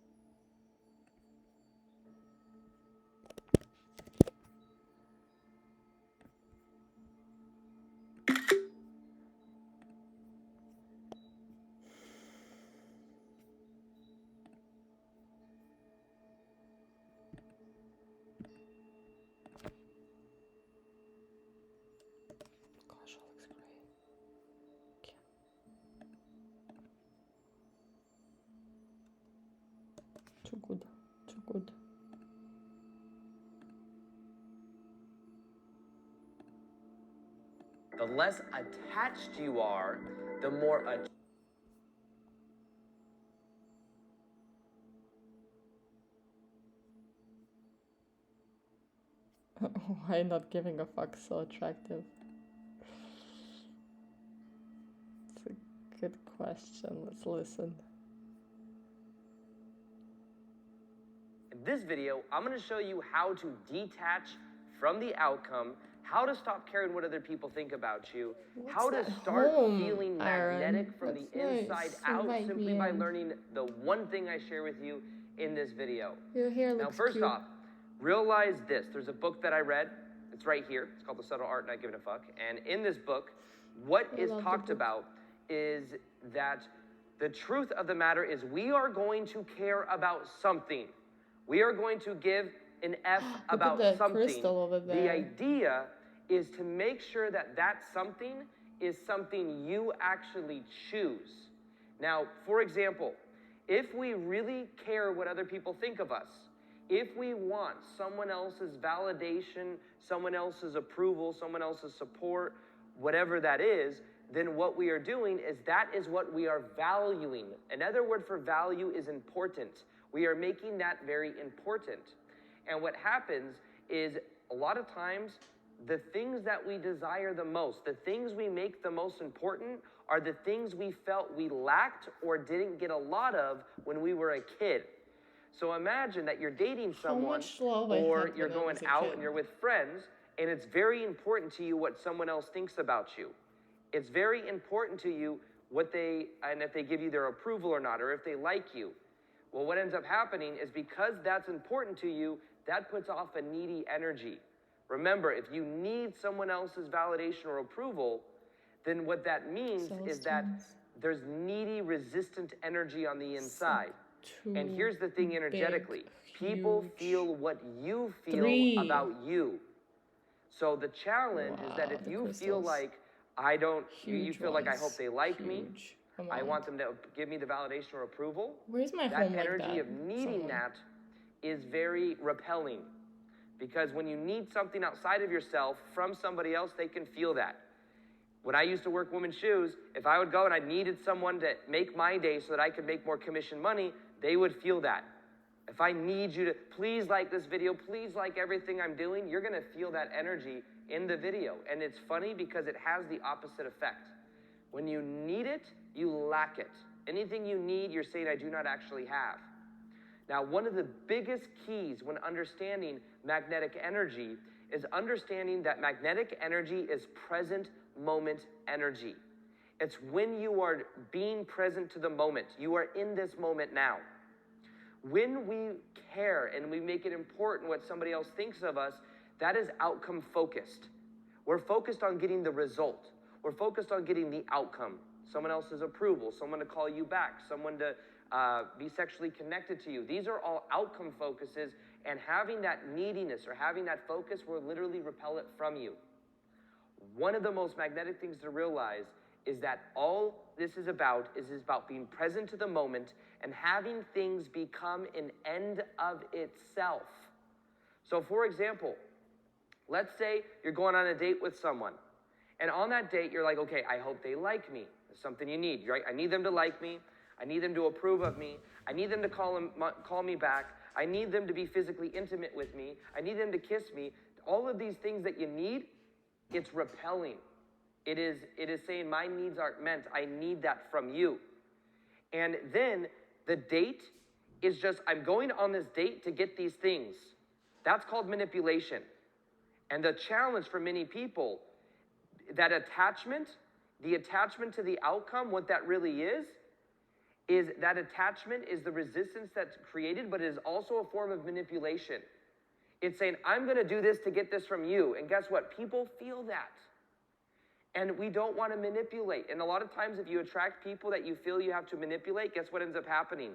Gosh, Alex Gray. Okay. Too good. Too good. The less attached you are, the more Why not giving a fuck so attractive? It's a good question. Let's listen. In this video, I'm going to show you how to detach from the outcome, how to stop caring what other people think about you, how to that start home, feeling Aaron? magnetic from That's the inside nice. out Invite simply me by in. learning the one thing I share with you in this video. Your hair Now, looks first cute. off, realize this. There's a book that I read. It's right here. It's called The Subtle Art of Not Giving a Fuck. And in this book, what I is love the talked book. about is that the truth of the matter is we are going to care about something. We are going to give an F Look about at the something. crystal over The there. idea is to make sure that that something is something you actually choose. Now, for example, if we really care what other people think of us, if we want someone else's validation, someone else's approval, someone else's support, whatever that is, then what we are doing is that is what we are valuing. Another word for value is important. We are making that very important. And what happens is a lot of times the things that we desire the most, the things we make the most important are the things we felt we lacked or didn't get a lot of when we were a kid. So imagine that you're dating someone much love I or had you're when I going was a out kid. and you're with friends and it's very important to you what someone else thinks about you. It's very important to you what they, and if they give you their approval or not, or if they like you. Well, what ends up happening is because that's important to you, that puts off a needy energy. Remember, if you need someone else's validation or approval, then what that means is that there's needy, resistant energy on the inside. And here's the thing energetically. People feel what you feel about you. So the challenge is that if you feel like you feel like I hope they like me, I want them to give me the validation or approval. Where's my that home like energy that? of needing that is very repelling. Because when you need something outside of yourself from somebody else, they can feel that. When I used to work women's shoes, if I would go and I needed someone to make my day so that I could make more commission money, they would feel that. If I need you to please like this video, please like everything I'm doing, you're going to feel that energy in the video. And it's funny because it has the opposite effect. When you need it, you lack it. Anything you need, you're saying, I do not actually have. Now, one of the biggest keys when understanding magnetic energy is understanding that magnetic energy is present moment energy. It's when you are being present to the moment. You are in this moment now. When we care and we make it important what somebody else thinks of us, that is outcome focused. We're focused on getting the result. We're focused on getting the outcome. Someone else's approval, someone to call you back, someone to be sexually connected to you. These are all outcome focuses, and having that neediness or having that focus will literally repel it from you. One of the most magnetic things to realize is that all this is about being present to the moment and having things become an end of itself. So for example, let's say you're going on a date with someone, and on that date you're like, okay, I hope they like me. It's something you need, right? I need them to like me. I need them to approve of me. I need them to call me back. I need them to be physically intimate with me. I need them to kiss me. All of these things that you need, it's repelling. It is saying my needs aren't meant. I need that from you. And then the date is just, I'm going on this date to get these things. That's called manipulation. And the challenge for many people, that attachment, the attachment to the outcome, what that really is that attachment is the resistance that's created, but it is also a form of manipulation. It's saying, I'm going to do this to get this from you. And guess what? People feel that. And we don't want to manipulate. And a lot of times if you attract people that you feel you have to manipulate, guess what ends up happening?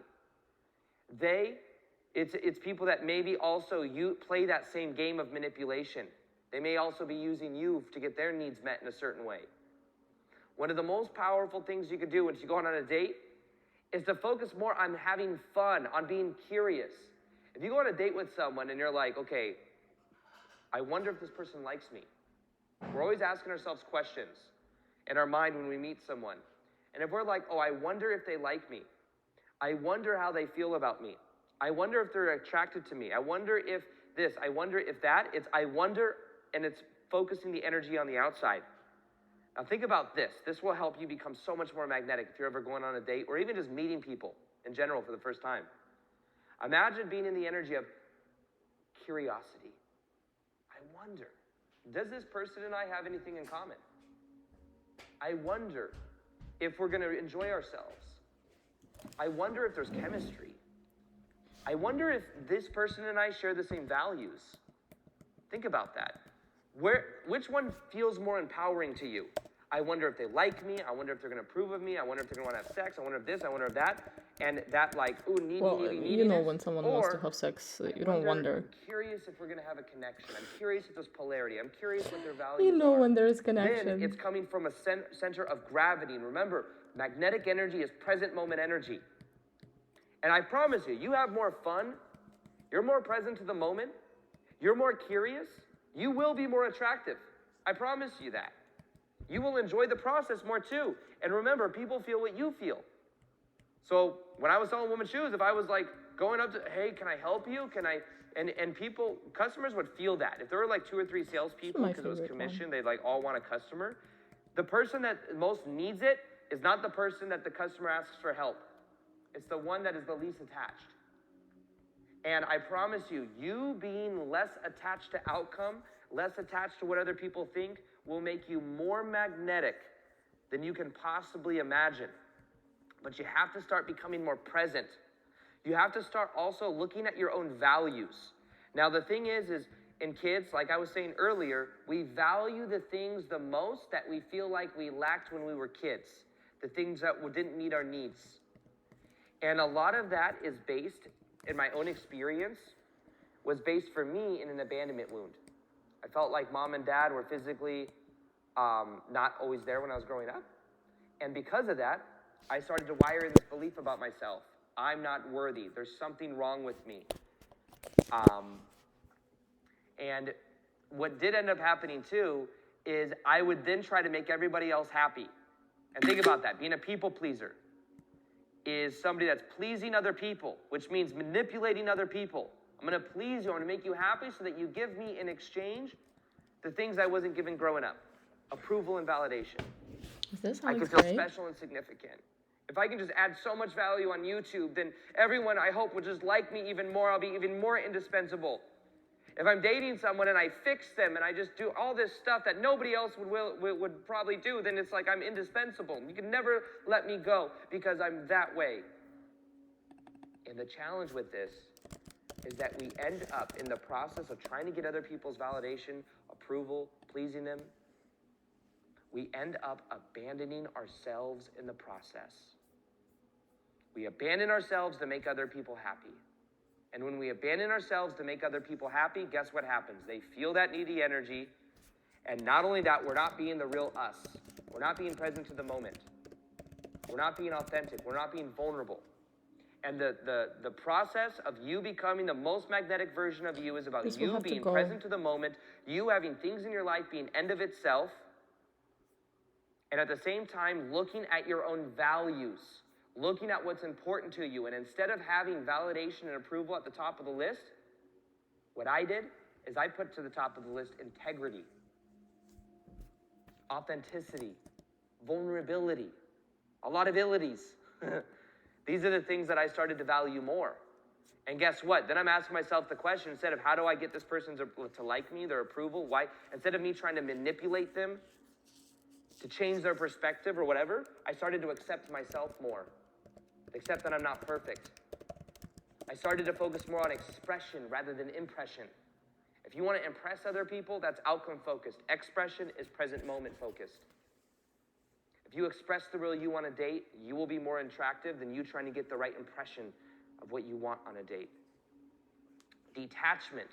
It's people that maybe also you play that same game of manipulation. They may also be using you to get their needs met in a certain way. One of the most powerful things you could do when you go on a date is to focus more on having fun, on being curious. If you go on a date with someone and you're like, okay, I wonder if this person likes me. We're always asking ourselves questions in our mind when we meet someone. And if we're like, oh, I wonder if they like me. I wonder how they feel about me. I wonder if they're attracted to me. I wonder if this, I wonder if that. It's I wonder, and it's focusing the energy on the outside. Now think about this. This will help you become so much more magnetic if you're ever going on a date or even just meeting people in general for the first time. Imagine being in the energy of curiosity. I wonder, does this person and I have anything in common? I wonder if we're going to enjoy ourselves. I wonder if there's chemistry. I wonder if this person and I share the same values. Think about that. Which one feels more empowering to you? I wonder if they like me. I wonder if they're going to approve of me. I wonder if they're going to want to have sex. I wonder if this. I wonder if that. And that like, ooh, needy. You know when someone wants to have sex, you don't wonder. I'm curious if we're going to have a connection. I'm curious if there's polarity. I'm curious what their values You know are. when there's connection. Then it's coming from a center of gravity. And remember, magnetic energy is present moment energy. And I promise you, you have more fun. You're more present to the moment. You're more curious. You will be more attractive. I promise you that. You will enjoy the process more too. And remember, people feel what you feel. So when I was selling women's shoes, if I was like going up to, hey, can I help you? Can I, and people, customers would feel that. If there were like 2 or 3 salespeople, because it was commission, they'd like all want a customer. The person that most needs it is not the person that the customer asks for help. It's the one that is the least attached. And I promise you, you being less attached to outcome, less attached to what other people think, will make you more magnetic than you can possibly imagine. But you have to start becoming more present. You have to start also looking at your own values. Now, the thing is in kids, like I was saying earlier, we value the things the most that we feel like we lacked when we were kids, the things that didn't meet our needs. And a lot of that is based, in my own experience, was based for me in an abandonment wound. I felt like mom and dad were physically not always there when I was growing up. And because of that, I started to wire in this belief about myself. I'm not worthy. There's something wrong with me. And what did end up happening too is I would then try to make everybody else happy. And think about that. Being a people pleaser is somebody that's pleasing other people, which means manipulating other people. I'm going to please you. I'm going to make you happy so that you give me in exchange the things I wasn't given growing up. Approval and validation. Is this how I can it's feel made? special and significant. If I can just add so much value on YouTube, then everyone, I hope, will just like me even more. I'll be even more indispensable. If I'm dating someone and I fix them and I just do all this stuff that nobody else would probably do, then it's like I'm indispensable. You can never let me go because I'm that way. And the challenge with this is that we end up in the process of trying to get other people's validation, approval, pleasing them. We end up abandoning ourselves in the process. We abandon ourselves to make other people happy. And when we abandon ourselves to make other people happy, guess what happens? They feel that needy energy. And not only that, we're not being the real us. We're not being present to the moment. We're not being authentic. We're not being vulnerable. And the process of you becoming the most magnetic version of you is about This will you have to being go. present to the moment, you having things in your life being end of itself, and at the same time looking at your own values, looking at what's important to you. And instead of having validation and approval at the top of the list, what I did is I put to the top of the list integrity, authenticity, vulnerability, a lot of abilities. These are the things that I started to value more. And guess what? Then I'm asking myself the question, instead of how do I get this person to like me, their approval, why? Instead of me trying to manipulate them to change their perspective or whatever, I started to accept myself more. Accept that I'm not perfect. I started to focus more on expression rather than impression. If you want to impress other people, that's outcome focused. Expression is present moment focused. If you express the real you on a date, you will be more attractive than you trying to get the right impression of what you want on a date. Detachment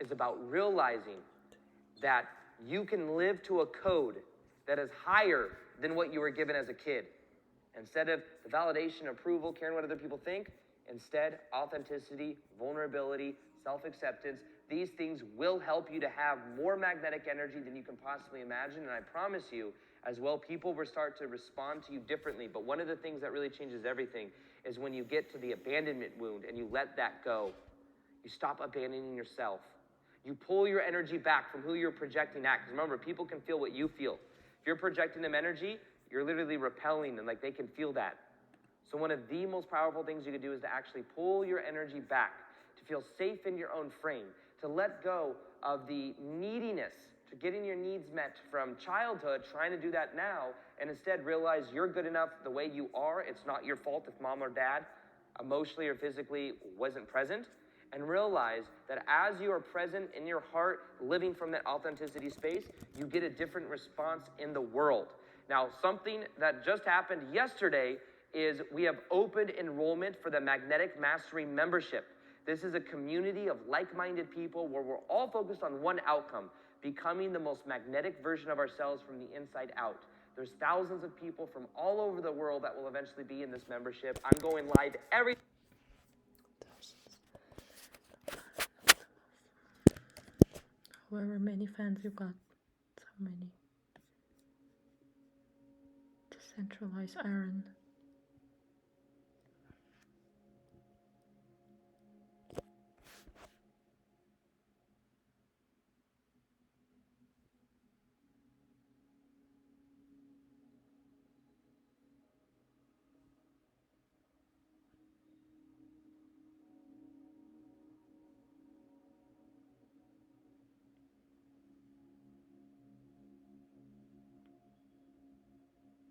is about realizing that you can live to a code that is higher than what you were given as a kid. Instead of the validation, approval, caring what other people think, instead, authenticity, vulnerability, self-acceptance, these things will help you to have more magnetic energy than you can possibly imagine. And I promise you, as well, people will start to respond to you differently. But one of the things that really changes everything is when you get to the abandonment wound and you let that go. You stop abandoning yourself. You pull your energy back from who you're projecting at. Because remember, people can feel what you feel. If you're projecting them energy, you're literally repelling them, like they can feel that. So one of the most powerful things you can do is to actually pull your energy back, to feel safe in your own frame, to let go of the neediness, to getting your needs met from childhood, trying to do that now, and instead realize you're good enough the way you are. It's not your fault if mom or dad emotionally or physically wasn't present. And realize that as you are present in your heart, living from that authenticity space, you get a different response in the world. Now, something that just happened yesterday is we have opened enrollment for the Magnetic Mastery membership. This is a community of like-minded people where we're all focused on one outcome, becoming the most magnetic version of ourselves from the inside out. There's thousands of people from all over the world that will eventually be in this membership. I'm going live every However many fans you got, so many. Decentralized iron.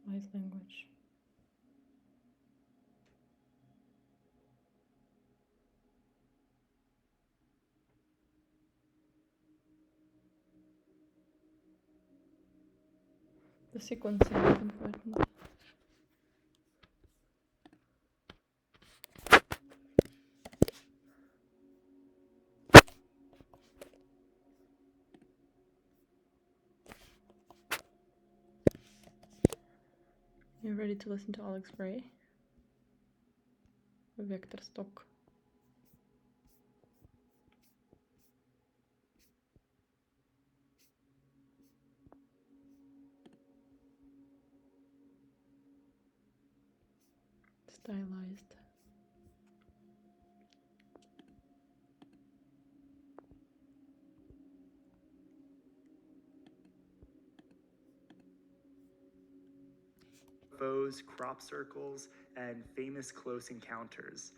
Light language. The sequencing is important. You ready to listen to Alex Bray? Vector Stock. Stylized. UFOs, crop circles, and famous close encounters.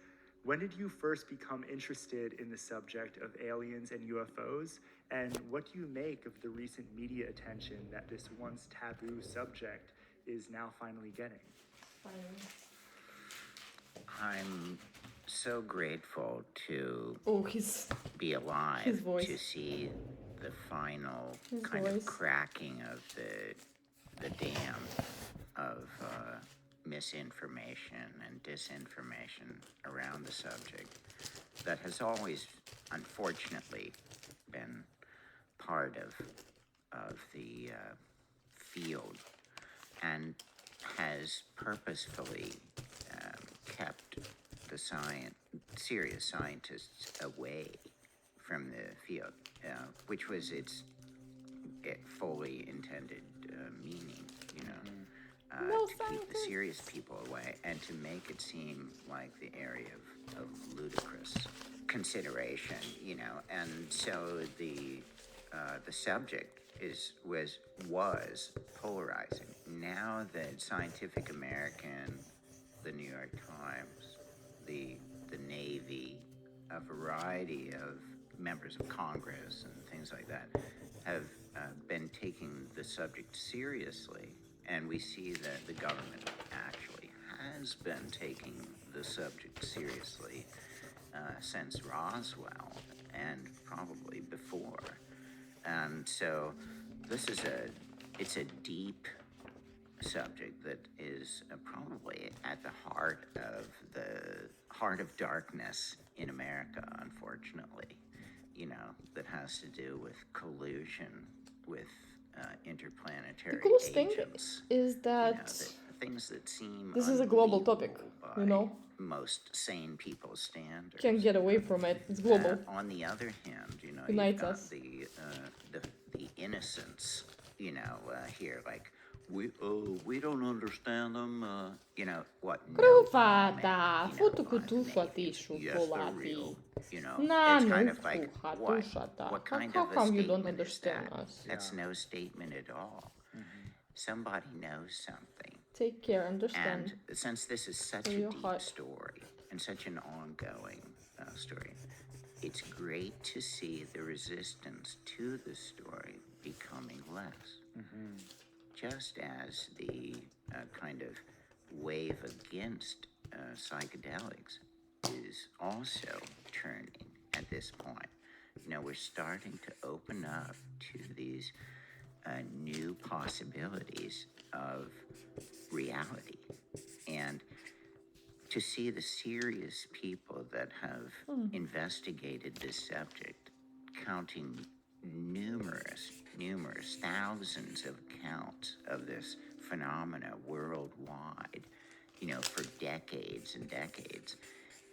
When did you first become interested in the subject of aliens and UFOs? And what do you make of the recent media attention that this once taboo subject is now finally getting? I'm so grateful to Oh, his be alive His voice. to see the final His kind voice. of cracking of the dam of misinformation and disinformation around the subject that has always, unfortunately, been part of the field and has purposefully kept the serious scientists away from the field, which was its fully intended meaning, you know, No to keep the scientists. serious people away and to make it seem like the area of ludicrous consideration, you know, and so the subject was polarizing. Now that Scientific American, the New York Times, the Navy, a variety of members of Congress and things like that have been taking the subject seriously, and we see that the government actually has been taking the subject seriously since Roswell and probably before. And so this is it's a deep subject that is probably at the heart of darkness in America, unfortunately, you know, that has to do with collusion with interplanetary The coolest thing agents. is You know, that the things that seem this is a global topic, unbelievable you know? by most sane people's standards. Can't get away from it. It's global. On the other hand, you know, Unites you've got us. the innocence, you know, here, like we don't understand them, you know, what? No Крufata, comment, you know, futukutufa on the tishu yes, they're polati. real, you know, Na it's kind of like nuftuha what? tushata. What kind How of a come you don't statement is understand that? us? That's no statement at all. Somebody knows something. Take care, understand. And since this is such For a your deep heart. story and such an ongoing story, it's great to see the resistance to the story becoming less. Just as the kind of wave against psychedelics is also turning at this point. You know, we're starting to open up to these new possibilities of reality. And to see the serious people that have investigated this subject, counting numerous thousands of accounts of this phenomena worldwide, you know, for decades and decades,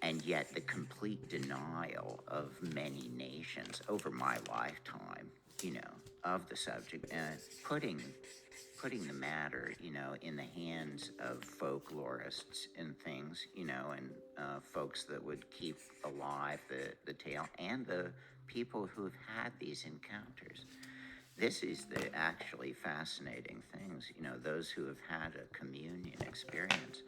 and yet the complete denial of many nations over my lifetime, you know, of the subject, and putting the matter, you know, in the hands of folklorists and things, you know, and folks that would keep alive the tale, and the people who've had these encounters. This is the actually fascinating things, you know, those who have had a communion experience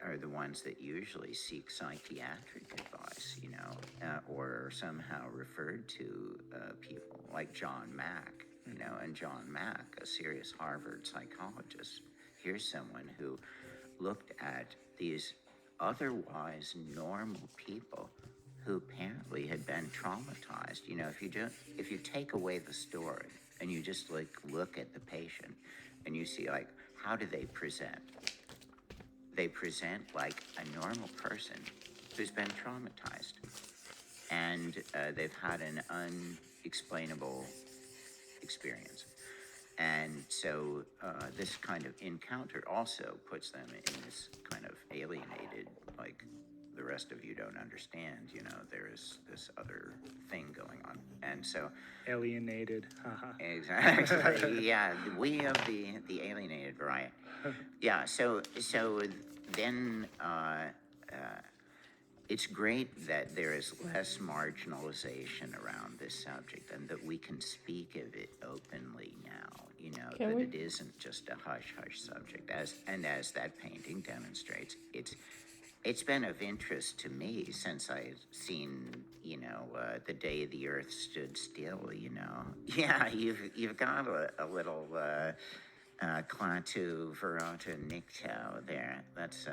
are the ones that usually seek psychiatric advice, you know, or are somehow referred to people like John Mack, you know, and John Mack, a serious Harvard psychologist. Here's someone who looked at these otherwise normal people who apparently had been traumatized. You know, if you take away the story and you just like look at the patient, and you see, like, how do they present? They present like a normal person who's been traumatized, and they've had an unexplainable experience. And so this kind of encounter also puts them in this kind of alienated, like, the rest of you don't understand, there is this other thing going on. And so, Alienated. Haha. exactly, yeah, we of the alienated variety. Yeah, so then it's great that there is less marginalization around this subject and that we can speak of it openly now, Can that we? it isn't just a hush-hush subject. As that painting demonstrates, it's been of interest to me since I've seen, The Day the Earth Stood Still, Yeah, you've got a little Klaatu Verata Nikto there. That's,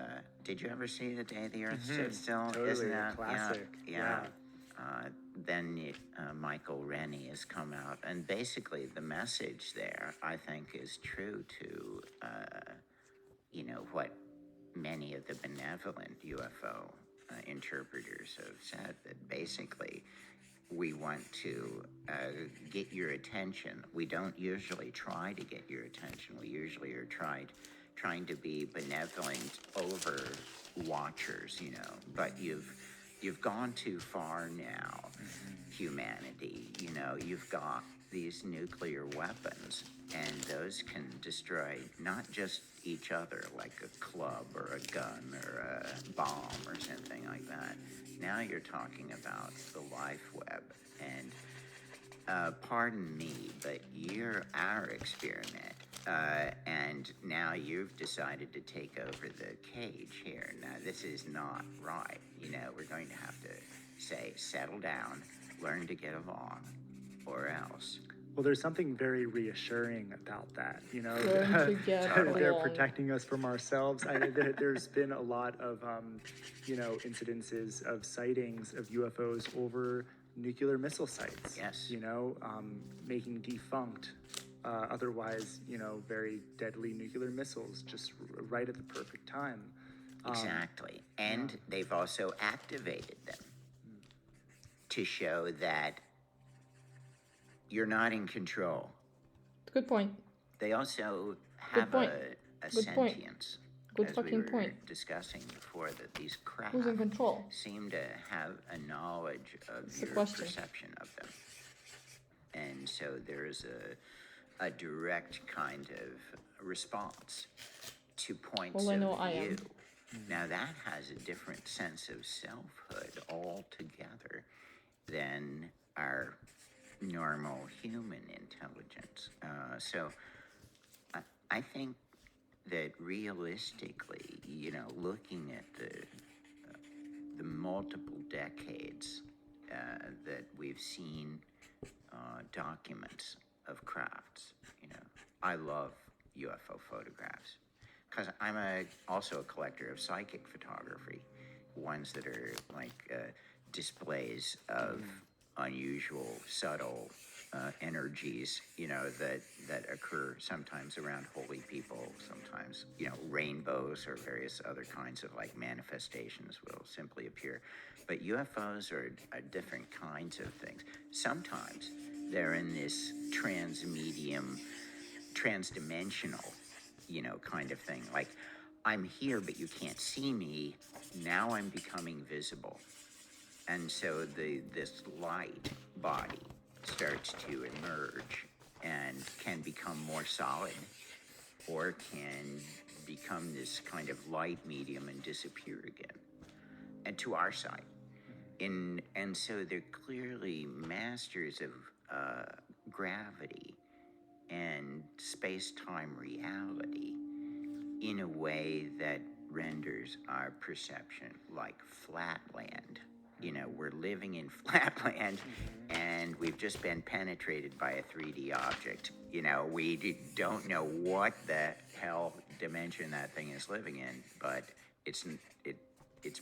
did you ever see The Day the Earth Stood Still? Totally, Isn't a that classic. Yeah. Then Michael Rennie has come out, and basically the message there, I think, is true to, what many of the benevolent UFO interpreters have said, that basically we want to get your attention. We don't usually try to get your attention. We usually are trying to be benevolent over watchers, but you've gone too far now, humanity. You've got these nuclear weapons, and those can destroy not just each other, like a club or a gun or a bomb or something like that. Now you're talking about the life web. And pardon me, but you're our experiment. And now you've decided to take over the cage here. Now, this is not right. We're going to have to say, settle down, learn to get along, or else. Well, there's something very reassuring about that, Learn to get They're along. protecting us from ourselves. There's been a lot of, incidences of sightings of UFOs over nuclear missile sites. Yes. Making defunct, otherwise, very deadly nuclear missiles just right at the perfect time. Exactly. And they've also activated them to show that you're not in control. Good point. They also Good have point. a Good point. sentience. Good as fucking we were point. discussing before, that these craft Who's in control? seem to have a knowledge of It's the your question. perception of them. And so there's a direct kind of response to points All I know, of I view. am. Now that has a different sense of selfhood altogether than our normal human intelligence. So I think that realistically, looking at the multiple decades that we've seen documents of crafts, I love UFO photographs because I'm also a collector of psychic photography, ones that are like displays of unusual, subtle energies, that occur sometimes around holy people, sometimes, rainbows or various other kinds of like manifestations will simply appear. But UFOs are different kinds of things. Sometimes they're in this transdimensional, kind of thing. Like, I'm here, but you can't see me. Now I'm becoming visible. And so this light body starts to emerge and can become more solid, or can become this kind of light medium and disappear again, and to our side. And so they're clearly masters of gravity and space-time reality in a way that renders our perception like flatland. We're living in flatland, and we've just been penetrated by a 3D object. We don't know what the hell dimension that thing is living in, but it's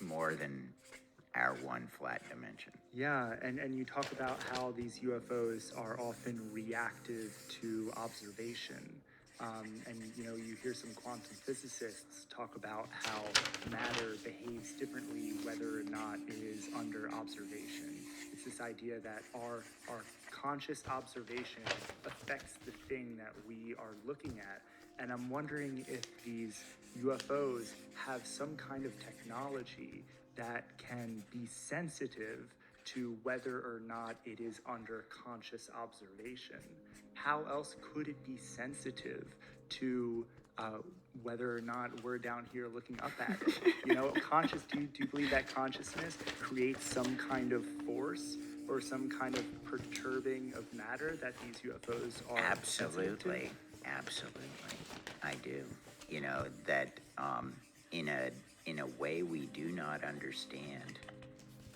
more than our one flat dimension. Yeah, and you talk about how these UFOs are often reactive to observation. And you hear some quantum physicists talk about how matter behaves differently whether or not it is under observation. It's this idea that our conscious observation affects the thing that we are looking at. And I'm wondering if these UFOs have some kind of technology that can be sensitive to whether or not it is under conscious observation. How else could it be sensitive to whether or not we're down here looking up at it? Conscious. Do you believe that consciousness creates some kind of force or some kind of perturbing of matter that these UFOs are sensitive to? Absolutely, I do. That in a way we do not understand,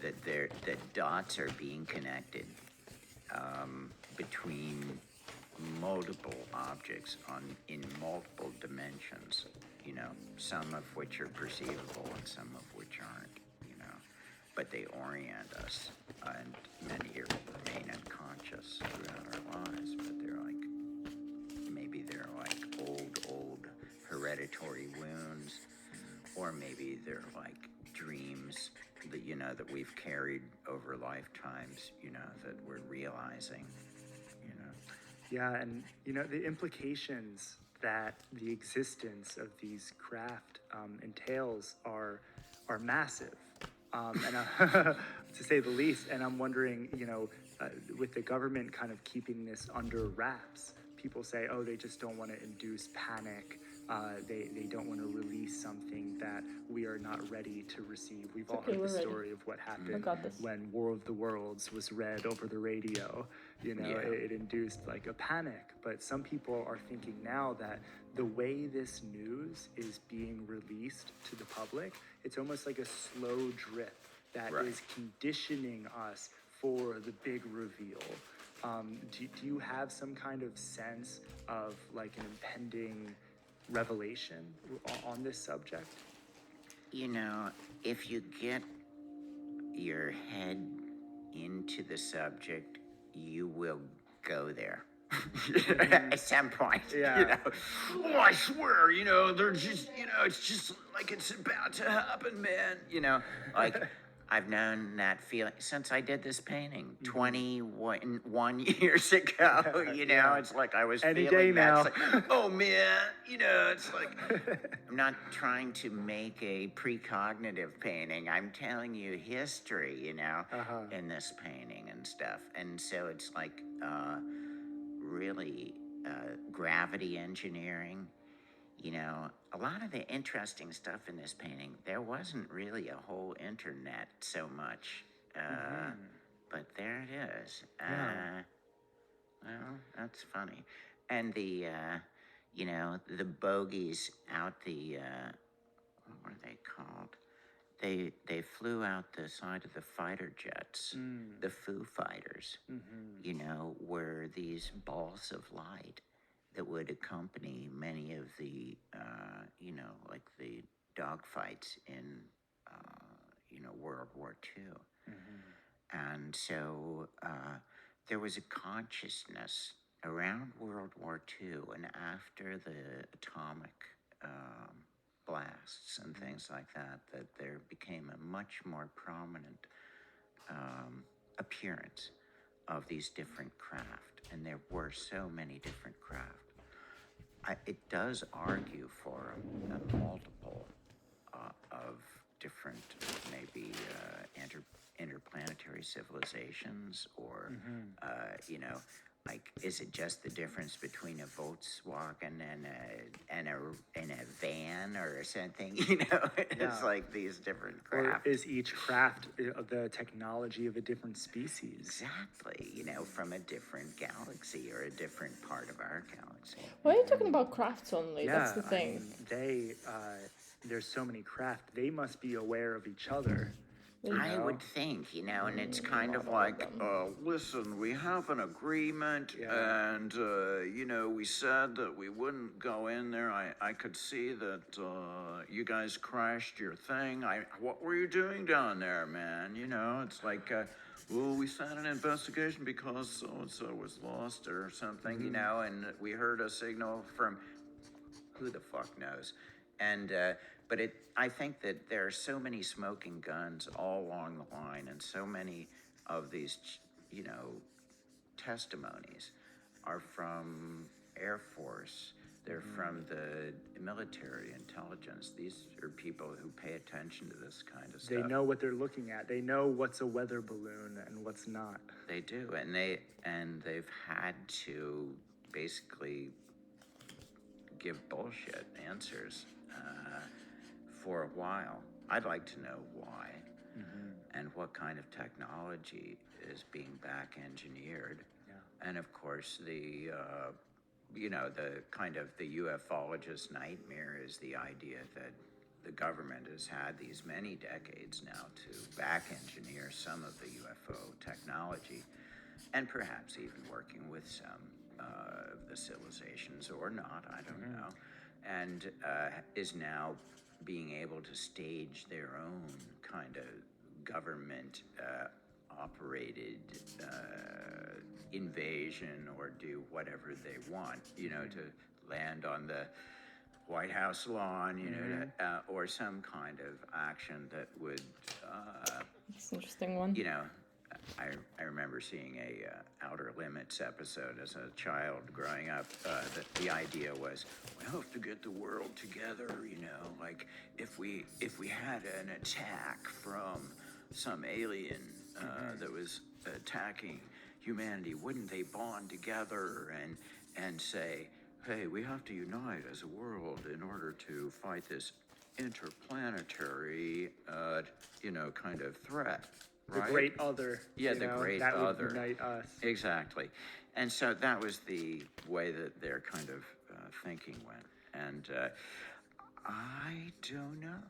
that dots are being connected between multiple objects in multiple dimensions, some of which are perceivable and some of which aren't, but they orient us, and many remain unconscious throughout our lives, but maybe they're like old hereditary wounds, or maybe they're like dreams that, that we've carried over lifetimes, that we're realizing. Yeah, and the implications that the existence of these craft entails are massive, and to say the least. And I'm wondering, with the government kind of keeping this under wraps, people say, oh, they just don't want to induce panic. They don't want to release something that we are not ready to receive. We've all heard the story of what happened when War of the Worlds was read over the radio. It induced like a panic. But some people are thinking now that the way this news is being released to the public, it's almost like a slow drip that is conditioning us for the big reveal. Do you have some kind of sense of like an impending revelation on this subject? If you get your head into the subject, you will go there. At some point. Yeah. Oh, I swear, they're just, it's just like it's about to happen, man. I've known that feeling since I did this painting 21 years ago. It's like I was Any feeling day that. now. It's like, oh man, it's like I'm not trying to make a precognitive painting. I'm telling you history, in this painting and stuff. And so it's like really gravity engineering. A lot of the interesting stuff in this painting, there wasn't really a whole internet so much, but there it is. Well, that's funny. And the bogies out the, what were they called? They flew out the side of the fighter jets, the Foo Fighters, were these balls of light that would accompany many of the, like the dogfights in, World War II. And so there was a consciousness around World War II and after the atomic blasts and things like that, that there became a much more prominent appearance of these different craft. And there were so many different craft. It does argue for a multiple of different, maybe interplanetary civilizations, or like, is it just the difference between a Volkswagen and a van or something? It's like these different craft. Or is each craft the technology of a different species? Exactly, from a different galaxy or a different part of our galaxy. Why are you talking about crafts only? Yeah, That's the thing. There's so many craft. They must be aware of each other. I would think, and it's kind of like, listen, we have an agreement, and, we said that we wouldn't go in there. I could see that you guys crashed your thing. What were you doing down there, man? It's like, well, we sent an investigation because so-and-so was lost or something, and we heard a signal from Who the fuck knows? And but I think that there are so many smoking guns all along the line, and so many of these, testimonies are from Air Force. They're from the military intelligence. These are people who pay attention to this kind of They stuff. know what they're looking at. They know what's a weather balloon and what's not. They do, and they've had to basically give bullshit answers for a while. I'd like to know why, and what kind of technology is being back engineered, and of course the kind of the ufologist nightmare is the idea that the government has had these many decades now to back engineer some of the UFO technology, and perhaps even working with some of the civilizations or not, I don't know, and is now being able to stage their own kind of government operated invasion or do whatever they want, to land on the White House lawn, or some kind of action that would, It's an interesting one. I remember seeing a Outer Limits episode as a child growing up. The idea was we have to get the world together. Like if we had an attack from some alien that was attacking humanity, wouldn't they bond together and say, hey, we have to unite as a world in order to fight this interplanetary, kind of threat. The Right? great other. Yeah, the great that other. would unite us. Exactly. And so that was the way that their kind of thinking went. And I don't know.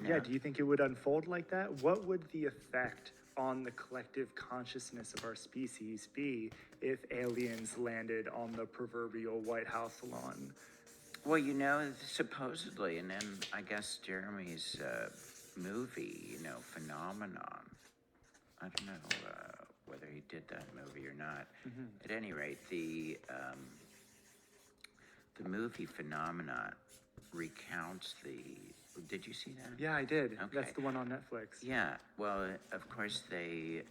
Yeah, do you think it would unfold like that? What would the effect on the collective consciousness of our species be if aliens landed on the proverbial White House lawn? Well, supposedly, and then I guess Jeremy's movie, Phenomenon. I don't know whether he did that movie or not. At any rate, the movie Phenomenon recounts the. Did you see that? Yeah, I did. Okay. That's the one on Netflix. Yeah. Well, of course, they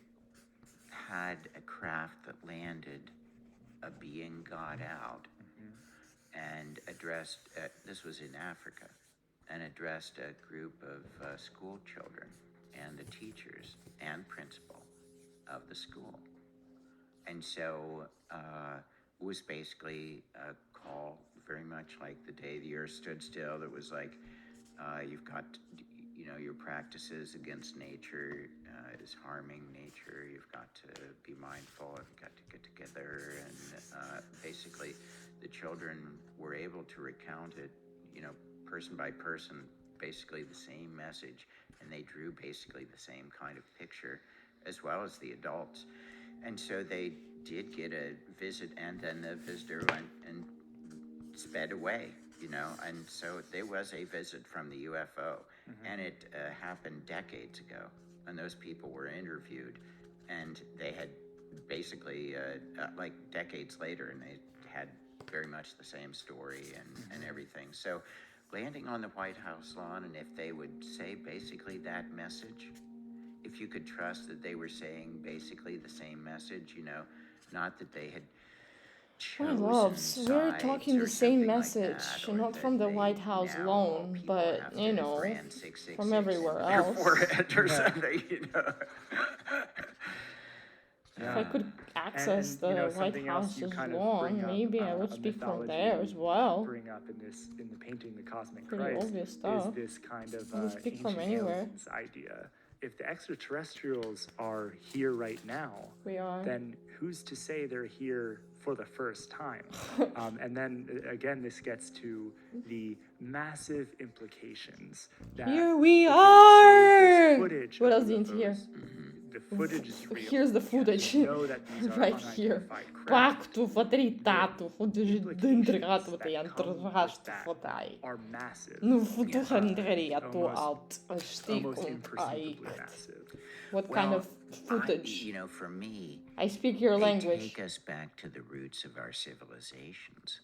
had a craft that landed, a being got out, and addressed. This was in Africa, and addressed a group of school children and the teachers and principal of the school. And so it was basically a call very much like the day the earth stood still. That was like, you've got, your practices against nature is harming nature. You've got to be mindful. You've got to get together. And basically the children were able to recount it, person by person, basically the same message, and they drew basically the same kind of picture as well as the adults. And so they did get a visit, and then the visitor went and sped away, and so there was a visit from the UFO, and it happened decades ago, and those people were interviewed, and they had basically, like decades later, and they had very much the same story and everything. So landing on the White House lawn, and if they would say basically that message, if you could trust that they were saying basically the same message, not that they had My chosen loves, we're sides talking or the same something like message, that, or not that from the they White House now alone, people but, have to brand 666 from everywhere in their else. forehead or something, If I could access And, the White something else you House's kind of lawn, bring up, maybe I would a speak from mythology there as well. Bring up in the painting The Cosmic Pretty Christ obvious stuff. is this kind of You speak from ancient anywhere. aliens idea. If the extraterrestrials are here right now, We are. then who's to say they're here for the first time? And then again, this gets to the massive implications that Here we okay, are! so this footage What of else do you need to hear? The footage is real. Here's the footage. We know that these are Right here. unidentified craft. Facto, fatalità, footage dentro that te come antraste with voor dai. are massive. Nu futurenderia to Almost- out stick Almost und imperceivably I. massive. What kind of footage? for me, I speak your they language. take us back to the roots of our civilizations.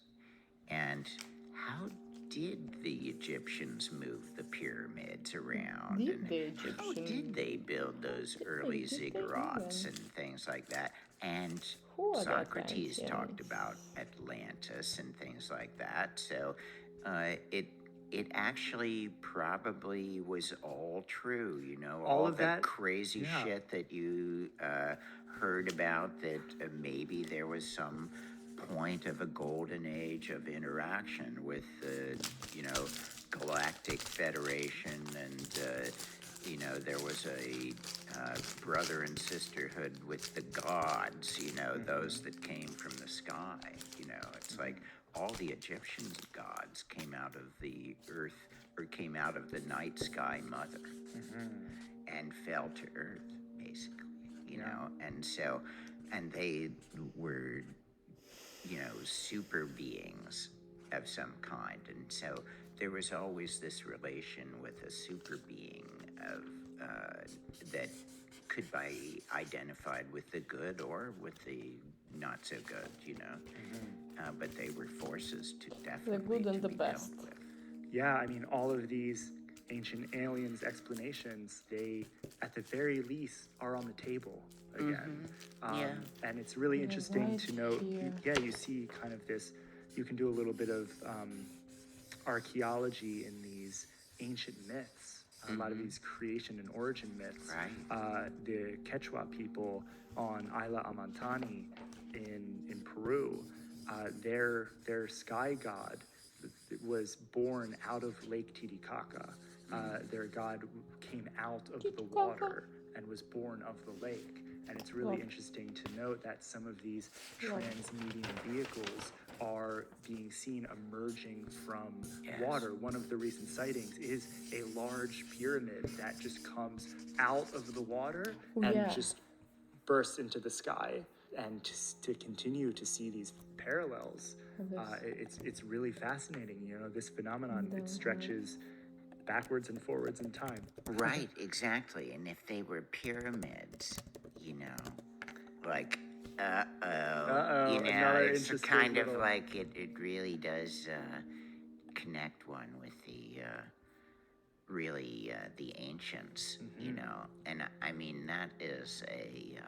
And how did the Egyptians move the pyramids around? Did And the how did Egyptians- they build those early did they ziggurats even? and things like that? And Who are the Socrates talked Atlanteans? about Atlantis and things like that. So it actually probably was all true, you know, All all of the that- crazy yeah. shit that you heard about, that maybe there was some point of a golden age of interaction with the, you know, Galactic Federation, and you know, there was a brother and sisterhood with the gods, you know, those that came from the sky. You know, it's like all the Egyptian gods came out of the earth, or came out of the night sky mother, and fell to earth, basically, you know. And so, and they were, you know, super beings of some kind. And so there was always this relation with a super being of that could be identified with the good or with the not so good, you know. But they were forces to definitely good and to the be dealt best. with. Yeah, I mean, all of these ancient aliens explanations, they, at the very least, are on the table again. Yeah. And it's really Yeah, interesting right to note, here. yeah, you see kind of this, you can do a little bit of archaeology in these ancient myths, a lot of these creation and origin myths. Right. The Quechua people on Isla Amantani in Peru, their sky god was born out of Lake Titicaca. Their god came out of the water and was born of the lake. And it's really Wow. interesting to note that some of these transmedium vehicles are being seen emerging from Yes. water. One of the recent sightings is a large pyramid that just comes out of the water and Yeah. just bursts into the sky. And to continue to see these parallels, it's really fascinating. You know, this phenomenon, it stretches backwards and forwards in time. Right, exactly. And if they were pyramids, you know, like, Uh-oh, you know, another it's interesting kind of little- like it really does connect one with the really the ancients, you know. And I mean, that is a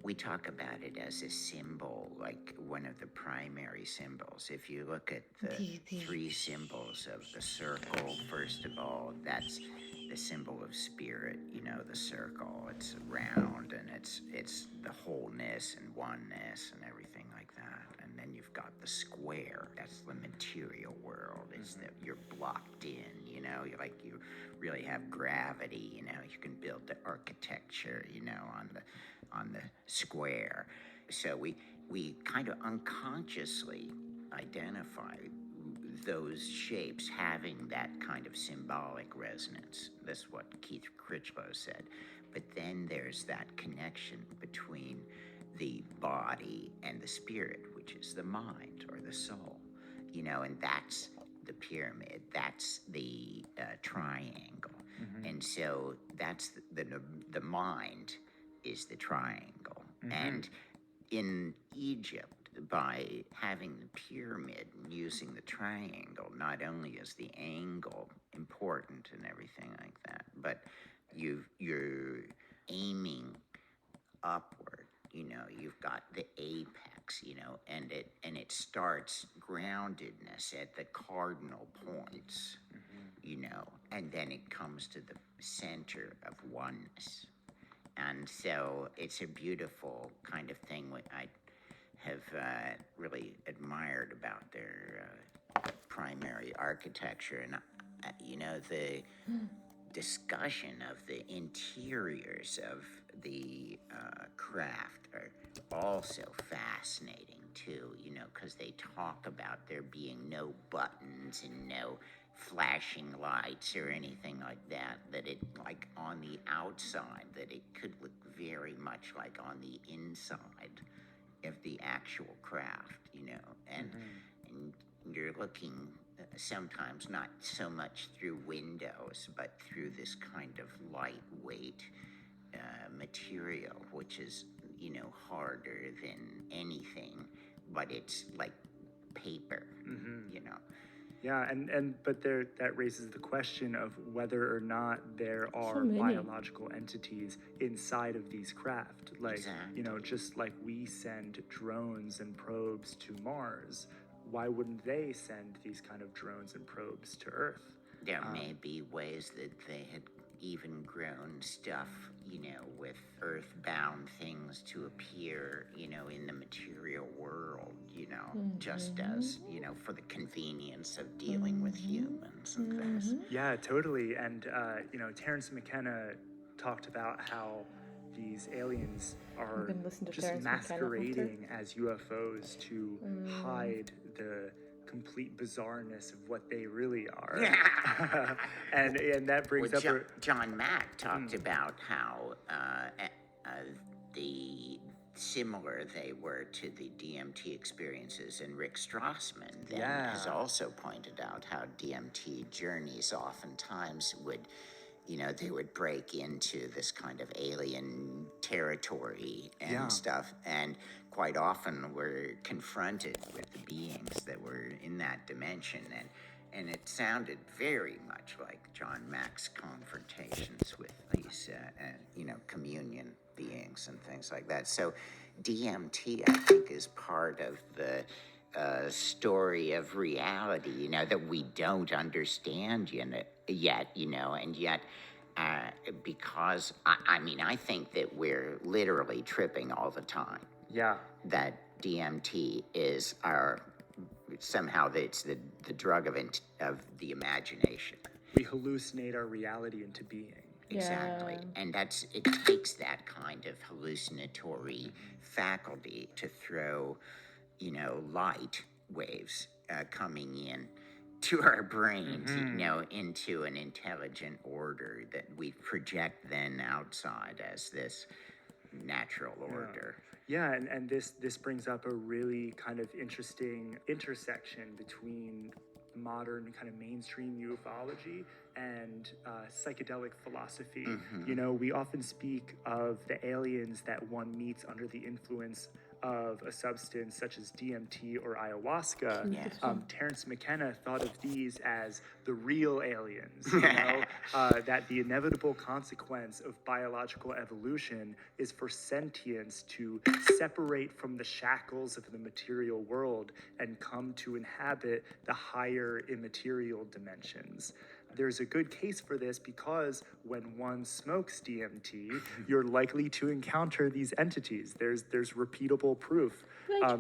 we talk about it as a symbol, like one of the primary symbols. If you look at the three symbols of the circle, first of all, that's the symbol of spirit, you know, the circle. It's round, and it's the wholeness and oneness and everything like that. And then you've got the square. That's the material world. It's that you're blocked in, you know, you really have gravity, you know, you can build the architecture, you know, on the square. So we kind of unconsciously identify those shapes having that kind of symbolic resonance. That's what Keith Critchlow said. But then there's that connection between the body and the spirit, which is the mind or the soul, you know, and that's the pyramid, that's the triangle. And so that's the mind is the triangle. And in Egypt, by having the pyramid and using the triangle, not only is the angle important and everything like that, but you're aiming upward, you know, you've got the apex, you know, and it starts groundedness at the cardinal points, you know, and then it comes to the center of oneness. And so it's a beautiful kind of thing what I have really admired about their primary architecture. And, you know, the discussion of the interiors of the craft are also fascinating too, you know, because they talk about there being no buttons and no flashing lights or anything like that, that it, like on the outside, that it could look very much like on the inside of the actual craft, you know, and you're looking sometimes not so much through windows, but through this kind of lightweight material, which is, you know, harder than anything, but it's like paper, you know. Yeah, but that raises the question of whether or not there are many. biological entities inside of these craft. Like, Exactly. you know, just like we send drones and probes to Mars, why wouldn't they send these kind of drones and probes to Earth? There may be ways that they had even grown stuff, you know, with earthbound things to appear, you know, in the material world, you know, just as, you know, for the convenience of dealing with humans and things. Yeah, totally. And, you know, Terence McKenna talked about how these aliens are can listen to just Terence McKenna after. masquerading as UFOs to hide the complete bizarreness of what they really are. and that brings Well, up John Mack talked about how the similar they were to the DMT experiences, and Rick Strassman then has also pointed out how DMT journeys oftentimes would, you know, they would break into this kind of alien territory and stuff, and quite often were confronted with the beings that were in that dimension, and it sounded very much like John Mack's confrontations with these, you know, communion beings and things like that. So DMT, I think, is part of the story of reality, you know, that we don't understand yet, you know, and yet because, I mean, I think that we're literally tripping all the time. Yeah. That DMT is somehow it's the drug of the imagination. We hallucinate our reality into being. Exactly. Yeah. And it takes that kind of hallucinatory faculty to throw, you know, light waves coming in to our brains, you know, into an intelligent order that we project then outside as this natural order. Yeah, and this brings up a really kind of interesting intersection between modern kind of mainstream ufology and psychedelic philosophy. You know, we often speak of the aliens that one meets under the influence of a substance such as DMT or ayahuasca. Terence McKenna thought of these as the real aliens, you know, that the inevitable consequence of biological evolution is for sentience to separate from the shackles of the material world and come to inhabit the higher immaterial dimensions. There's a good case for this because when one smokes DMT, you're likely to encounter these entities. There's repeatable proof.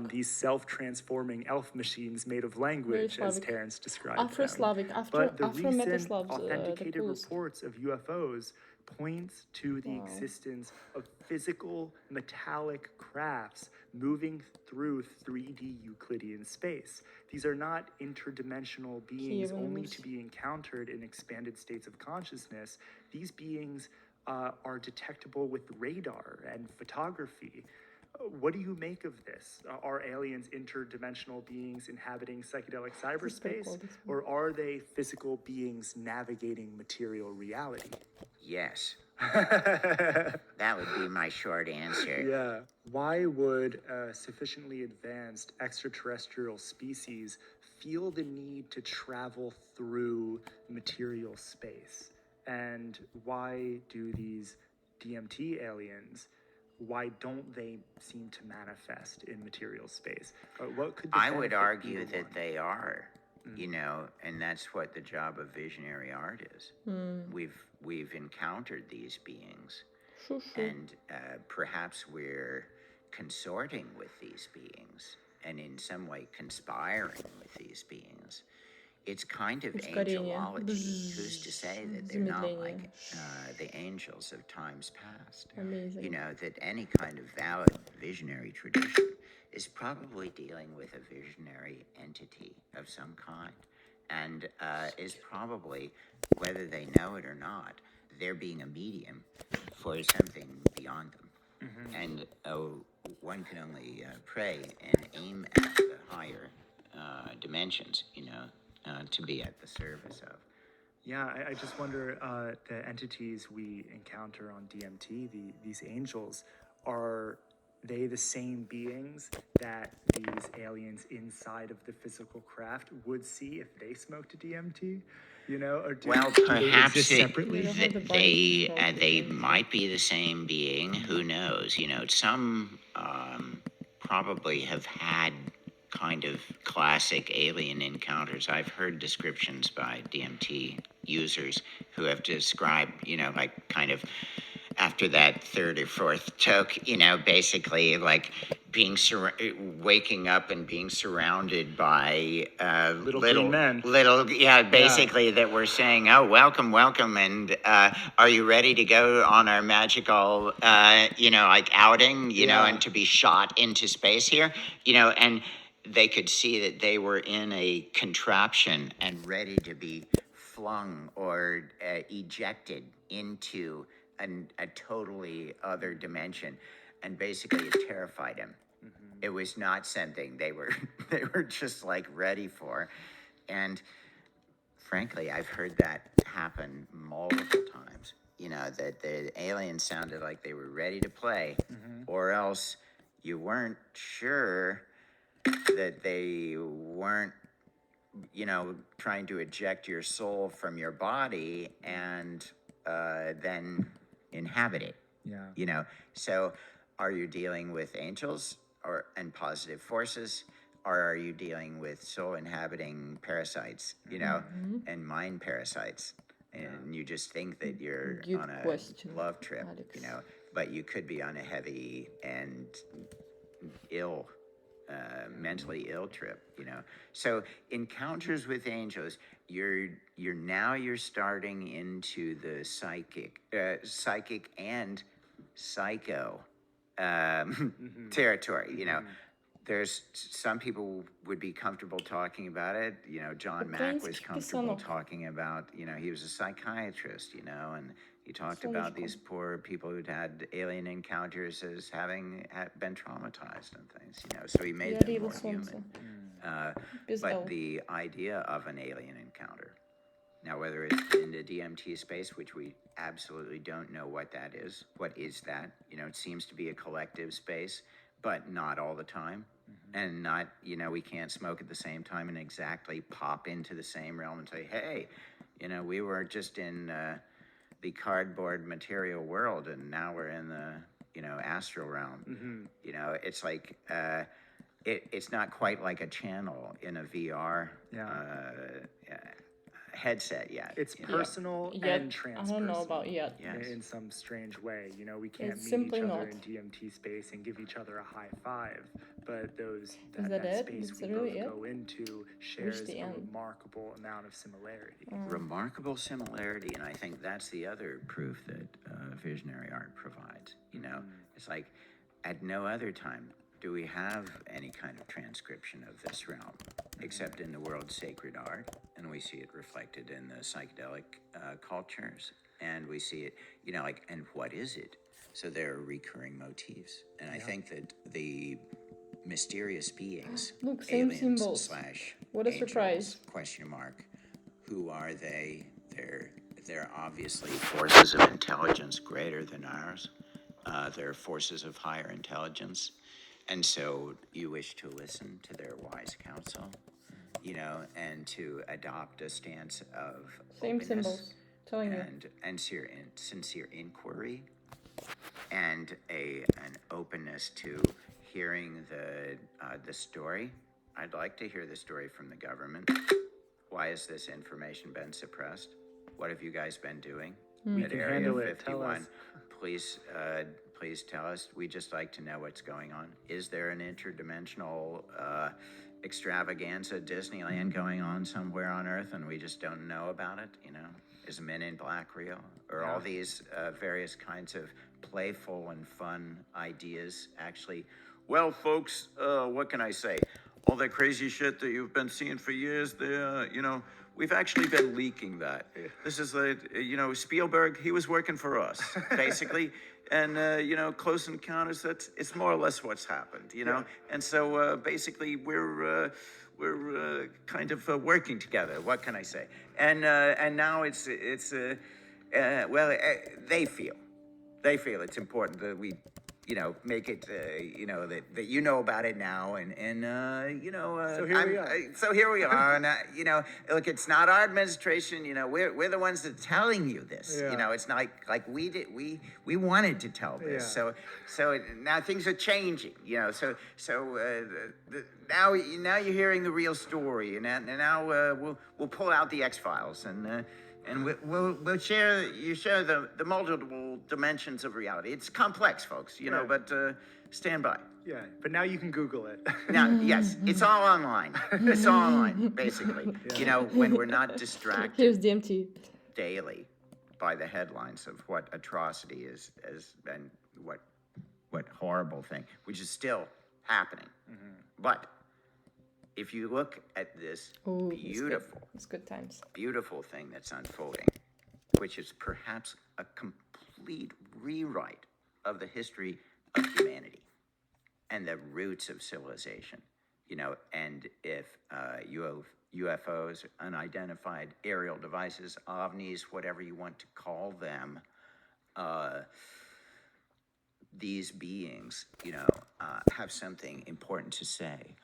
These self-transforming elf machines made of language, as Terence described Afro-Slavic, them. But the recent Afro-Metaslavs, authenticated the coast. reports of UFOs points to the existence of physical metallic crafts moving through 3D Euclidean space. These are not interdimensional beings only to be encountered in expanded states of consciousness. These beings are detectable with radar and photography. What do you make of this? Are aliens interdimensional beings inhabiting psychedelic cyberspace, or are they physical beings navigating material reality? Yes. That would be my short answer. Yeah. Why would a sufficiently advanced extraterrestrial species feel the need to travel through material space? And why do these DMT aliens, why don't they seem to manifest in material space? What could the I would benefit argue be to that one? they are, you know, and that's what the job of visionary art is. We've encountered these beings, and perhaps we're consorting with these beings, and in some way conspiring with these beings. It's kind of angelology. Who's to say that they're not like the angels of times past? Amazing. You know, that any kind of valid visionary tradition is probably dealing with a visionary entity of some kind, and is probably, whether they know it or not, they're being a medium for something beyond them. And one can only pray and aim at the higher dimensions, you know, to be at the service of. Yeah, I just wonder, the entities we encounter on DMT, these angels, are they the same beings that these aliens inside of the physical craft would see if they smoked DMT? You know, or Well, do they perhaps exist separately? They don't have the body to smoke it, they maybe. might be the same being. Who knows? You know, some probably have had kind of classic alien encounters. I've heard descriptions by DMT users who have described, you know, like kind of after that third or fourth toke, you know, basically like being waking up and being surrounded by Little green men. basically that were saying, "Oh, welcome, welcome," and are you ready to go on our magical, you know, like outing, you know, Yeah. and to be shot into space here, you know, and they could see that they were in a contraption and ready to be flung or ejected into a totally other dimension, and basically it terrified him. It was not something they were they were just like ready for, and frankly, I've heard that happen multiple times. You know, that the aliens sounded like they were ready to play, or else you weren't sure that they weren't, you know, trying to eject your soul from your body and then inhabit it. Yeah. You know, so are you dealing with angels and positive forces, or are you dealing with soul inhabiting parasites, you know, and mind parasites? And you just think that you're Good on a question, love trip, Alex. you know, but you could be on a heavy and ill, mentally ill trip, you know. So encounters with angels, you're starting into the psychic and psycho territory, you know. There's some people would be comfortable talking about it. You know, John Mack was Ukraiński comfortable pisanok. talking about, you know, he was a psychiatrist, you know, and he talked about Słoneczko. these poor people who'd had alien encounters as having been traumatized and things, you know, so he made them Jarilo more słońce. human. Bez L. But the idea of an alien encounter, now whether it's in the DMT space, which we absolutely don't know what that is, what is that? You know, it seems to be a collective space, but not all the time. And not, you know, we can't smoke at the same time and exactly pop into the same realm and say, hey, you know, we were just in the cardboard material world and now we're in the, you know, astral realm. You know, it's like, it's not quite like a channel in a VR headset yet. It's you know? personal Yet, and I transpersonal. don't know about yet. Yes. In some strange way. You know, we can't It's meet simply each other not. in DMT space and give each other a high five, but that that it? space Is we it really both it? go into shares the a end. remarkable amount of similarity. Remarkable similarity, and I think that's the other proof that visionary art provides. You know, it's like at no other time do we have any kind of transcription of this realm, except in the world's sacred art, and we see it reflected in the psychedelic cultures, and we see it, you know, like, and what is it? So there are recurring motifs, and I think that the mysterious beings, Look, same aliens symbols. / What a angels, surprise. question mark, who are they? They're obviously forces of intelligence greater than ours. They're forces of higher intelligence. And so you wish to listen to their wise counsel, you know, and to adopt a stance of Same openness symbols. Telling you. and sincere inquiry, and an openness to hearing the story. I'd like to hear the story from the government. Why has this information been suppressed? What have you guys been doing at can Area handle it. Tell 51? us. Please tell us. We just like to know what's going on. Is there an interdimensional extravaganza Disneyland going on somewhere on Earth and we just don't know about it? You know, is Men in Black real? Or all these various kinds of playful and fun ideas actually? Well, folks, what can I say? All that crazy shit that you've been seeing for years, you know, we've actually been leaking that. This is you know, Spielberg, he was working for us, basically. And, you know, Close Encounters, it's more or less what's happened, you know? And so basically we're kind of working together. What can I say? And now they feel it's important that we make it, that you know about it now, and So here we are. So here we are, and look, it's not our administration. We're the ones that telling you this. Yeah. It's not like we wanted to tell this. Yeah. So now things are changing. Now you're hearing the real story, and now we'll pull out the X-Files and we'll share the multiple dimensions of reality. It's complex, folks, Right. but stand by. Yeah, but now you can Google it. Now, yes, it's all online. It's all online, basically. When we're not distracted Here's the empty. daily by the headlines of what atrocity is and what horrible thing, which is still happening. But if you look at this Oh, beautiful it's good times. beautiful thing that's unfolding, which is perhaps a complete rewrite of the history of humanity and the roots of civilization, and if UFOs, unidentified aerial devices, ovnis, whatever you want to call them, these beings, have something important to say,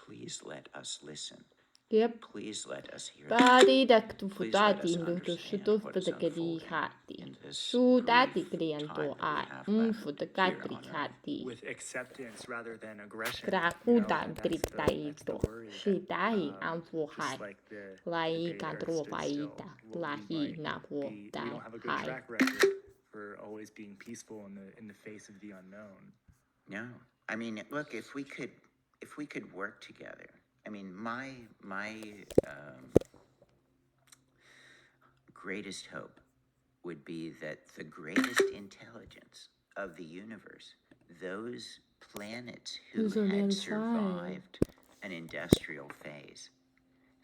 please let us listen. Yep. Please let us hear. Päädidaktu Please let us futati understand lutushutu what is futakadi unfolding hati. in this Sudati brief krianto time that we a have left futakatri here on Earth. hati. With acceptance rather than aggression. Krakuta and that's the tritaito. uh, worry that, Shitai just amfuhai. like the Lai data stood kadrovaita. still, Lahi we naputai. don't have a good Hai. track record for always being peaceful in the face of the unknown. No, I mean, look, if we could work together. I mean, my greatest hope would be that the greatest intelligence of the universe, those planets who Who's on the had other side? survived an industrial phase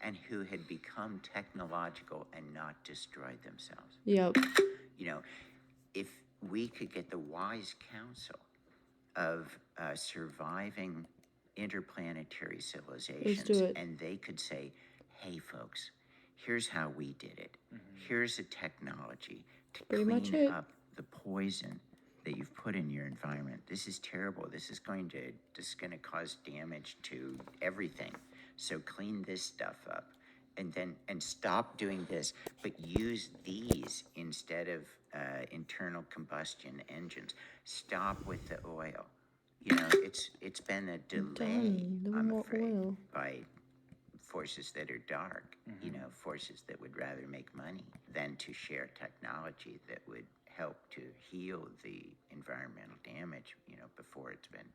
and who had become technological and not destroyed themselves. Yep. If we could get the wise counsel of surviving interplanetary civilizations, it. and they could say, hey folks, here's how we did it. Here's a technology to Pretty much clean it. up the poison that you've put in your environment. This is terrible. This is going to cause damage to everything. So clean this stuff up. And stop doing this, but use these instead of internal combustion engines. Stop with the oil. It's been a delay, no I'm more afraid, oil. by forces that are dark, forces that would rather make money than to share technology that would help to heal the environmental damage, before it's been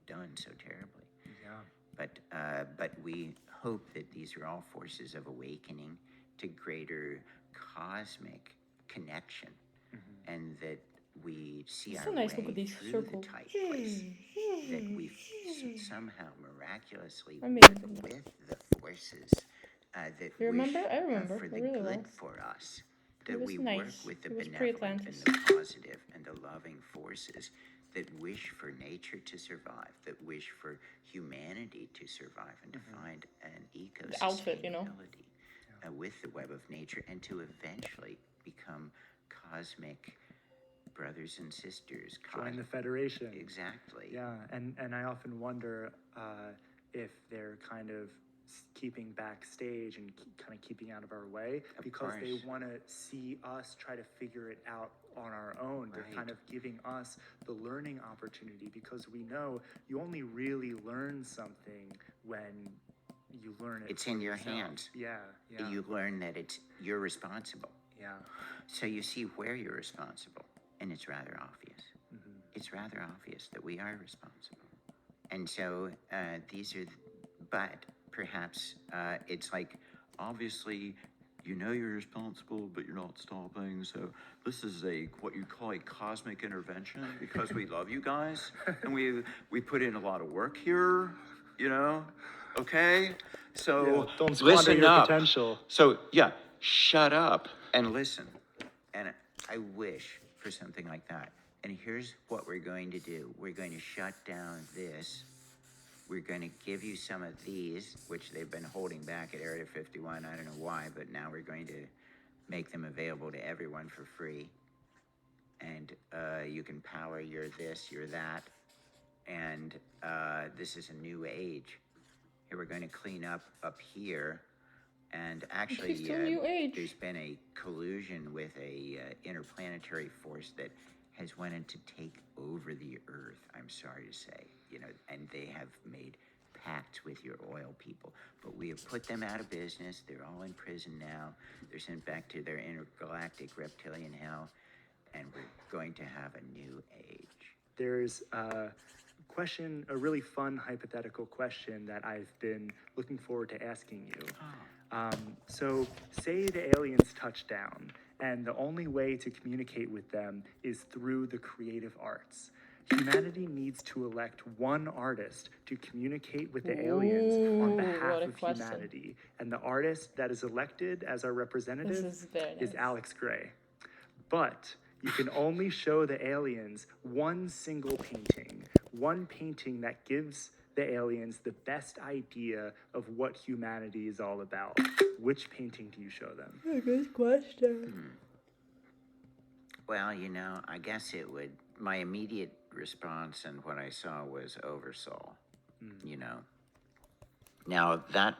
done so terribly. Yeah. But we hope that these are all forces of awakening to greater cosmic connection, and that we see It's our so nice. way Look at these through circles. the tight place, that we somehow miraculously Amazing. work with the forces that You remember? wish I remember for the really good well. for us, It that was we nice. work with the It was benevolent and pre-Atlantis. the positive and the loving forces that wish for nature to survive, that wish for humanity to survive, and to find an The outfit, eco-sustainability with the web of nature, and to eventually become cosmic brothers and sisters. Join the Federation. Exactly. Yeah, and I often wonder if they're kind of keeping backstage and kind of keeping out of our way because they want to see us try to figure it out on our own. They're kind of giving us the learning opportunity, because we know you only really learn something when you learn it. It's for in your yourself. hands. Yeah. You learn that you're responsible. Yeah. So you see where you're responsible, and it's rather obvious. It's rather obvious that we are responsible. And so but perhaps it's like, obviously, you're responsible, but you're not stopping. So this is what you call a cosmic intervention, because we love you guys, and we put in a lot of work here, okay? So Don't squander listen your up. potential. So shut up and listen. And I wish for something like that. And here's what we're going to do. We're going to shut down this. We're going to give you some of these, which they've been holding back at Area 51. I don't know why, but now we're going to make them available to everyone for free. and you can power your this, your that, and this is a new age. Here we're going to clean up here, and actually, It's still new age. there's been a collusion with a interplanetary force that has wanted to take over the Earth. I'm sorry to say, and they have made pacts with your oil people, but we have put them out of business. They're all in prison now. They're sent back to their intergalactic reptilian hell, and we're going to have a new age. There's a really fun hypothetical question that I've been looking forward to asking you. So say the aliens touch down, and the only way to communicate with them is through the creative arts. Humanity needs to elect one artist to communicate with the aliens on behalf what a of question. humanity. And the artist that is elected as our representative This is very is nice. Alex Gray. But you can only show the aliens one single painting, one painting that gives the aliens the best idea of what humanity is all about. Which painting do you show them? Good question. Well, I guess my immediate response and what I saw was Oversoul, Now, that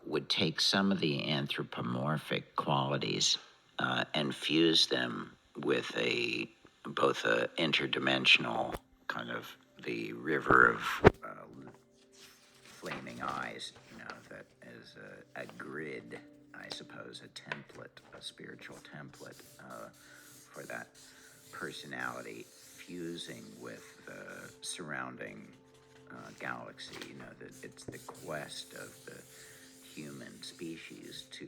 would take some of the anthropomorphic qualities and fuse them with both a interdimensional kind of the river of flaming eyes, that is a grid, I suppose, a template, a spiritual template for that personality fusing with the surrounding galaxy. That it's the quest of the human species to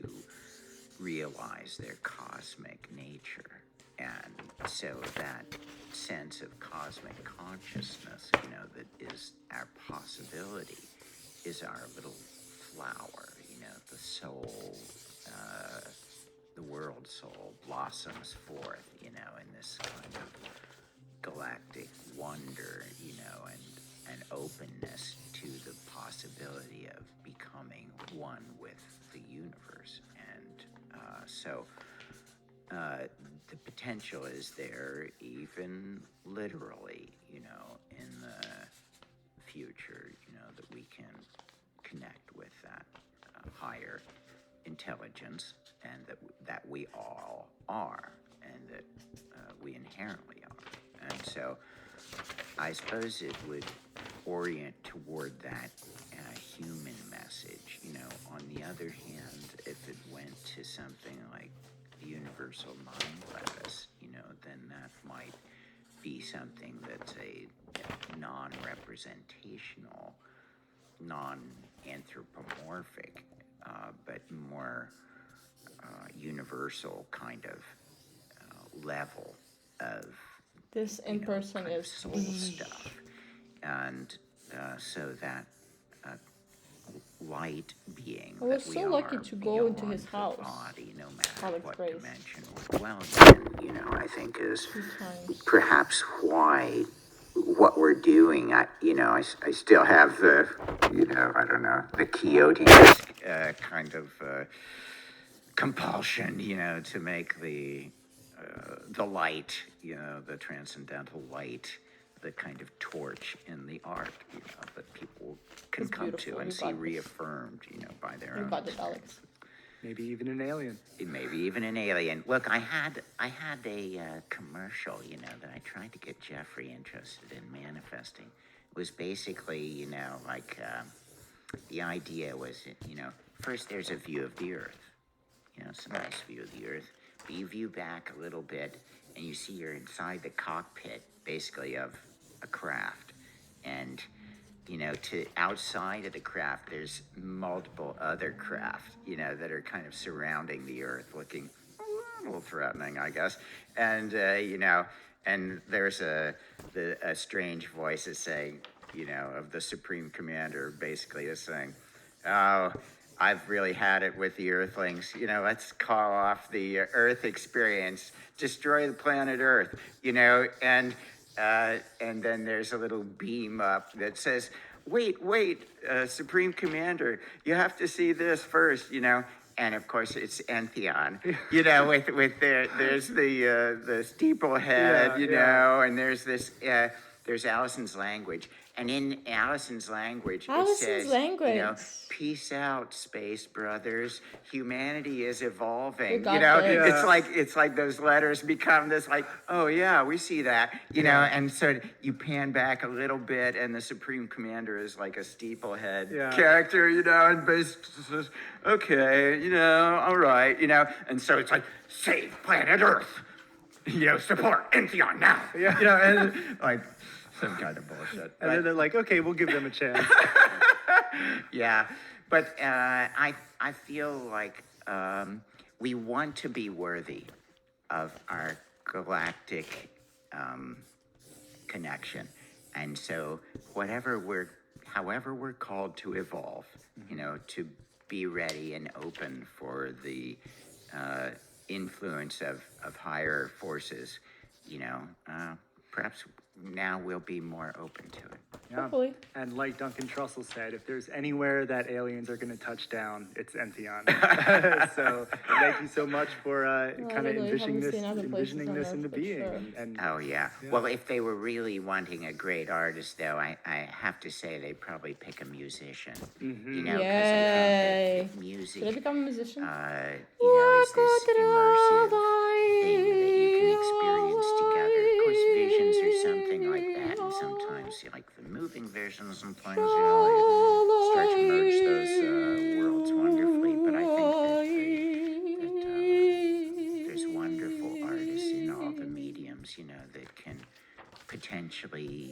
realize their cosmic nature. And so that sense of cosmic consciousness, that is our possibility, is our little flower, the soul, the world soul blossoms forth, in this kind of galactic wonder, and openness to the possibility of becoming one with the universe. And so the potential is there, even literally, in the future, that we can connect with that higher intelligence, and that we all are, and that we inherently are. And so I suppose it would orient toward that human message. On the other hand, if it went to something like the universal mind lettuce, then that might be something that's a non-representational, non-anthropomorphic, but more universal kind of level of This in person kind of is soul stuff. And so that light being I was that we so lucky are to go into beyond his the house, body, no matter Alex what Gray's. dimension we're dwelling in, I think is 2 times. perhaps why what we're doing, I still have the, I don't know, the Quixote-esque kind of compulsion, to make the light, the transcendental light, the kind of torch in the art, that people can It's come beautiful. to and You see got this. reaffirmed, by their You own got it, Alex. experience. Maybe even an alien. Maybe even an alien. Look, I had a commercial, that I tried to get Jeffrey interested in manifesting. It was basically, the idea was, first there's a view of the Earth. It's a nice view of the Earth. But you view back a little bit, and you see you're inside the cockpit, basically, of a craft. And to outside of the craft, there's multiple other craft, that are kind of surrounding the Earth, looking a little threatening, I guess. And, and there's a strange voice is saying, of the Supreme Commander, basically is saying, oh, I've really had it with the Earthlings. Let's call off the Earth experience, destroy the planet Earth, and then there's a little beam up that says, wait, Supreme Commander, you have to see this first, and of course it's Entheon. You know, with there's the steeple head, you know, and there's this there's Allison's language, and in Allison's language Allison's it says, language. you know, peace out, space brothers. Humanity is evolving. got You know, this. it's like those letters become this like, oh yeah, we see that. You know, and so you pan back a little bit, and the Supreme Commander is like a steeplehead character, you know, and basically says, okay, you know, all right, you know, and so it's like, save planet Earth. You know, support Entheon now. Yeah. You know, and like some kind of bullshit. And then they're like, okay, we'll give them a chance. Yeah, but I feel like we want to be worthy of our galactic connection, and so however we're called to evolve, you know, to be ready and open for the influence of higher forces, you know, perhaps now we'll be more open to it. Yeah. Hopefully. And like Duncan Trussell said, if there's anywhere that aliens are going to touch down, it's Entheon. So thank you so much for kind of really envisioning this into for being. sure. And Oh, yeah. Well, if they were really wanting a great artist, though, I have to say they'd probably pick a musician. You know, because I think that music, Should I become a musician? you know, is this immersive thing that you can experience together. Of course, visions are something like that, and sometimes, like the moving visions and things, you know, like, start to merge those worlds wonderfully. But I think that there's wonderful artists in all the mediums, you know, that can potentially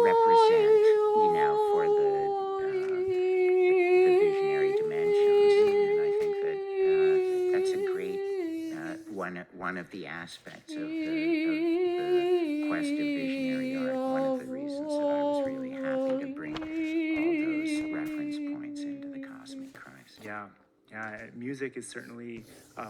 represent, you know, for the visionary dimensions. And I think that that's a great one of the aspects of the quest of visionary art. One of the reasons that I was really happy to bring all those reference points into the Cosmic Christ. yeah, music is certainly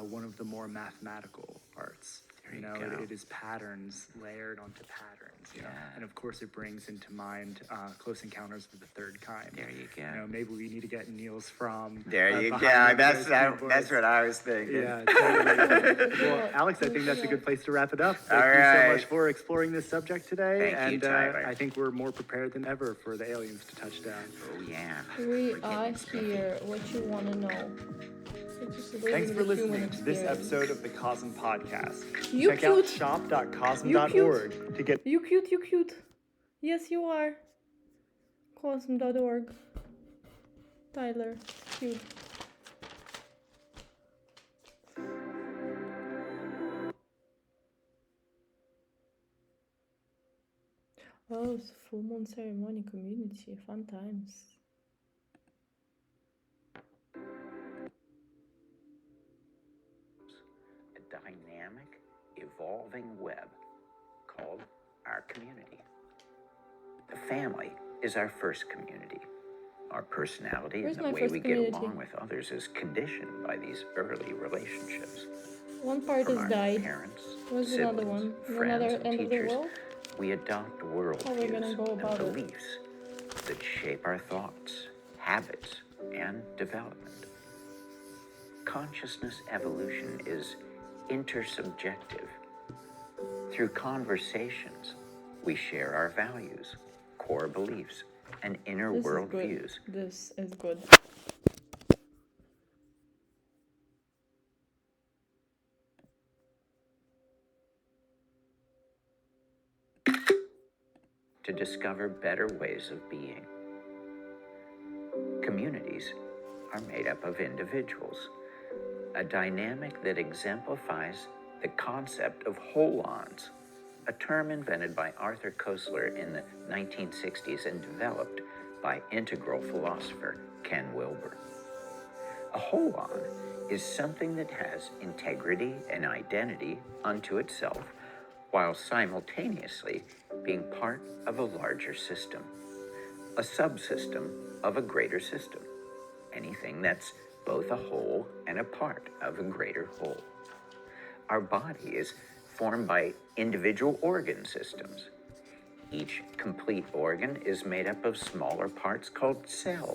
one of the more mathematical arts. There You you know, go. it is patterns layered onto patterns. You know? Yeah. And of course, it brings into mind Close Encounters of the Third Kind. There you go. You know, maybe we need to get Niels from. There you go. behind That's those keyboards. that's what I was thinking. Yeah, totally. Well, Alex, I think that's a good place to wrap it up. Thank All you so right. much for exploring this subject today. Thank you, and Tyler. I think we're more prepared than ever for the aliens to touch down. Oh, yeah. We We're are getting spiffy. here. What you want to know? Thanks for listening to this episode of the Cosm Podcast. You Check out cute. shop.cosm.org to get You cute, you cute. Yes, you are. Cosm.org. Tyler, cute. Oh, it's a full moon ceremony community. Fun times. A dynamic, evolving web called our community. The family is our first community. Our personality Where's and the my way first we community? get along with others is conditioned by these early relationships. One part From has our died. parents, Where's siblings, another one? friends, Another and end of the teachers, world? we adopt How are we gonna worldviews go and about it? beliefs that shape our thoughts, habits, and development. Consciousness evolution is intersubjective. Through conversations, we share our values, core beliefs, and inner This is world good. views. This is good. To discover better ways of being. Communities are made up of individuals, a dynamic that exemplifies the concept of holons, a term invented by Arthur Koestler in the 1960s and developed by integral philosopher Ken Wilber. A holon is something that has integrity and identity unto itself, while simultaneously being part of a larger system, a subsystem of a greater system, anything that's both a whole and a part of a greater whole. Our body is formed by individual organ systems. Each complete organ is made up of smaller parts called cells.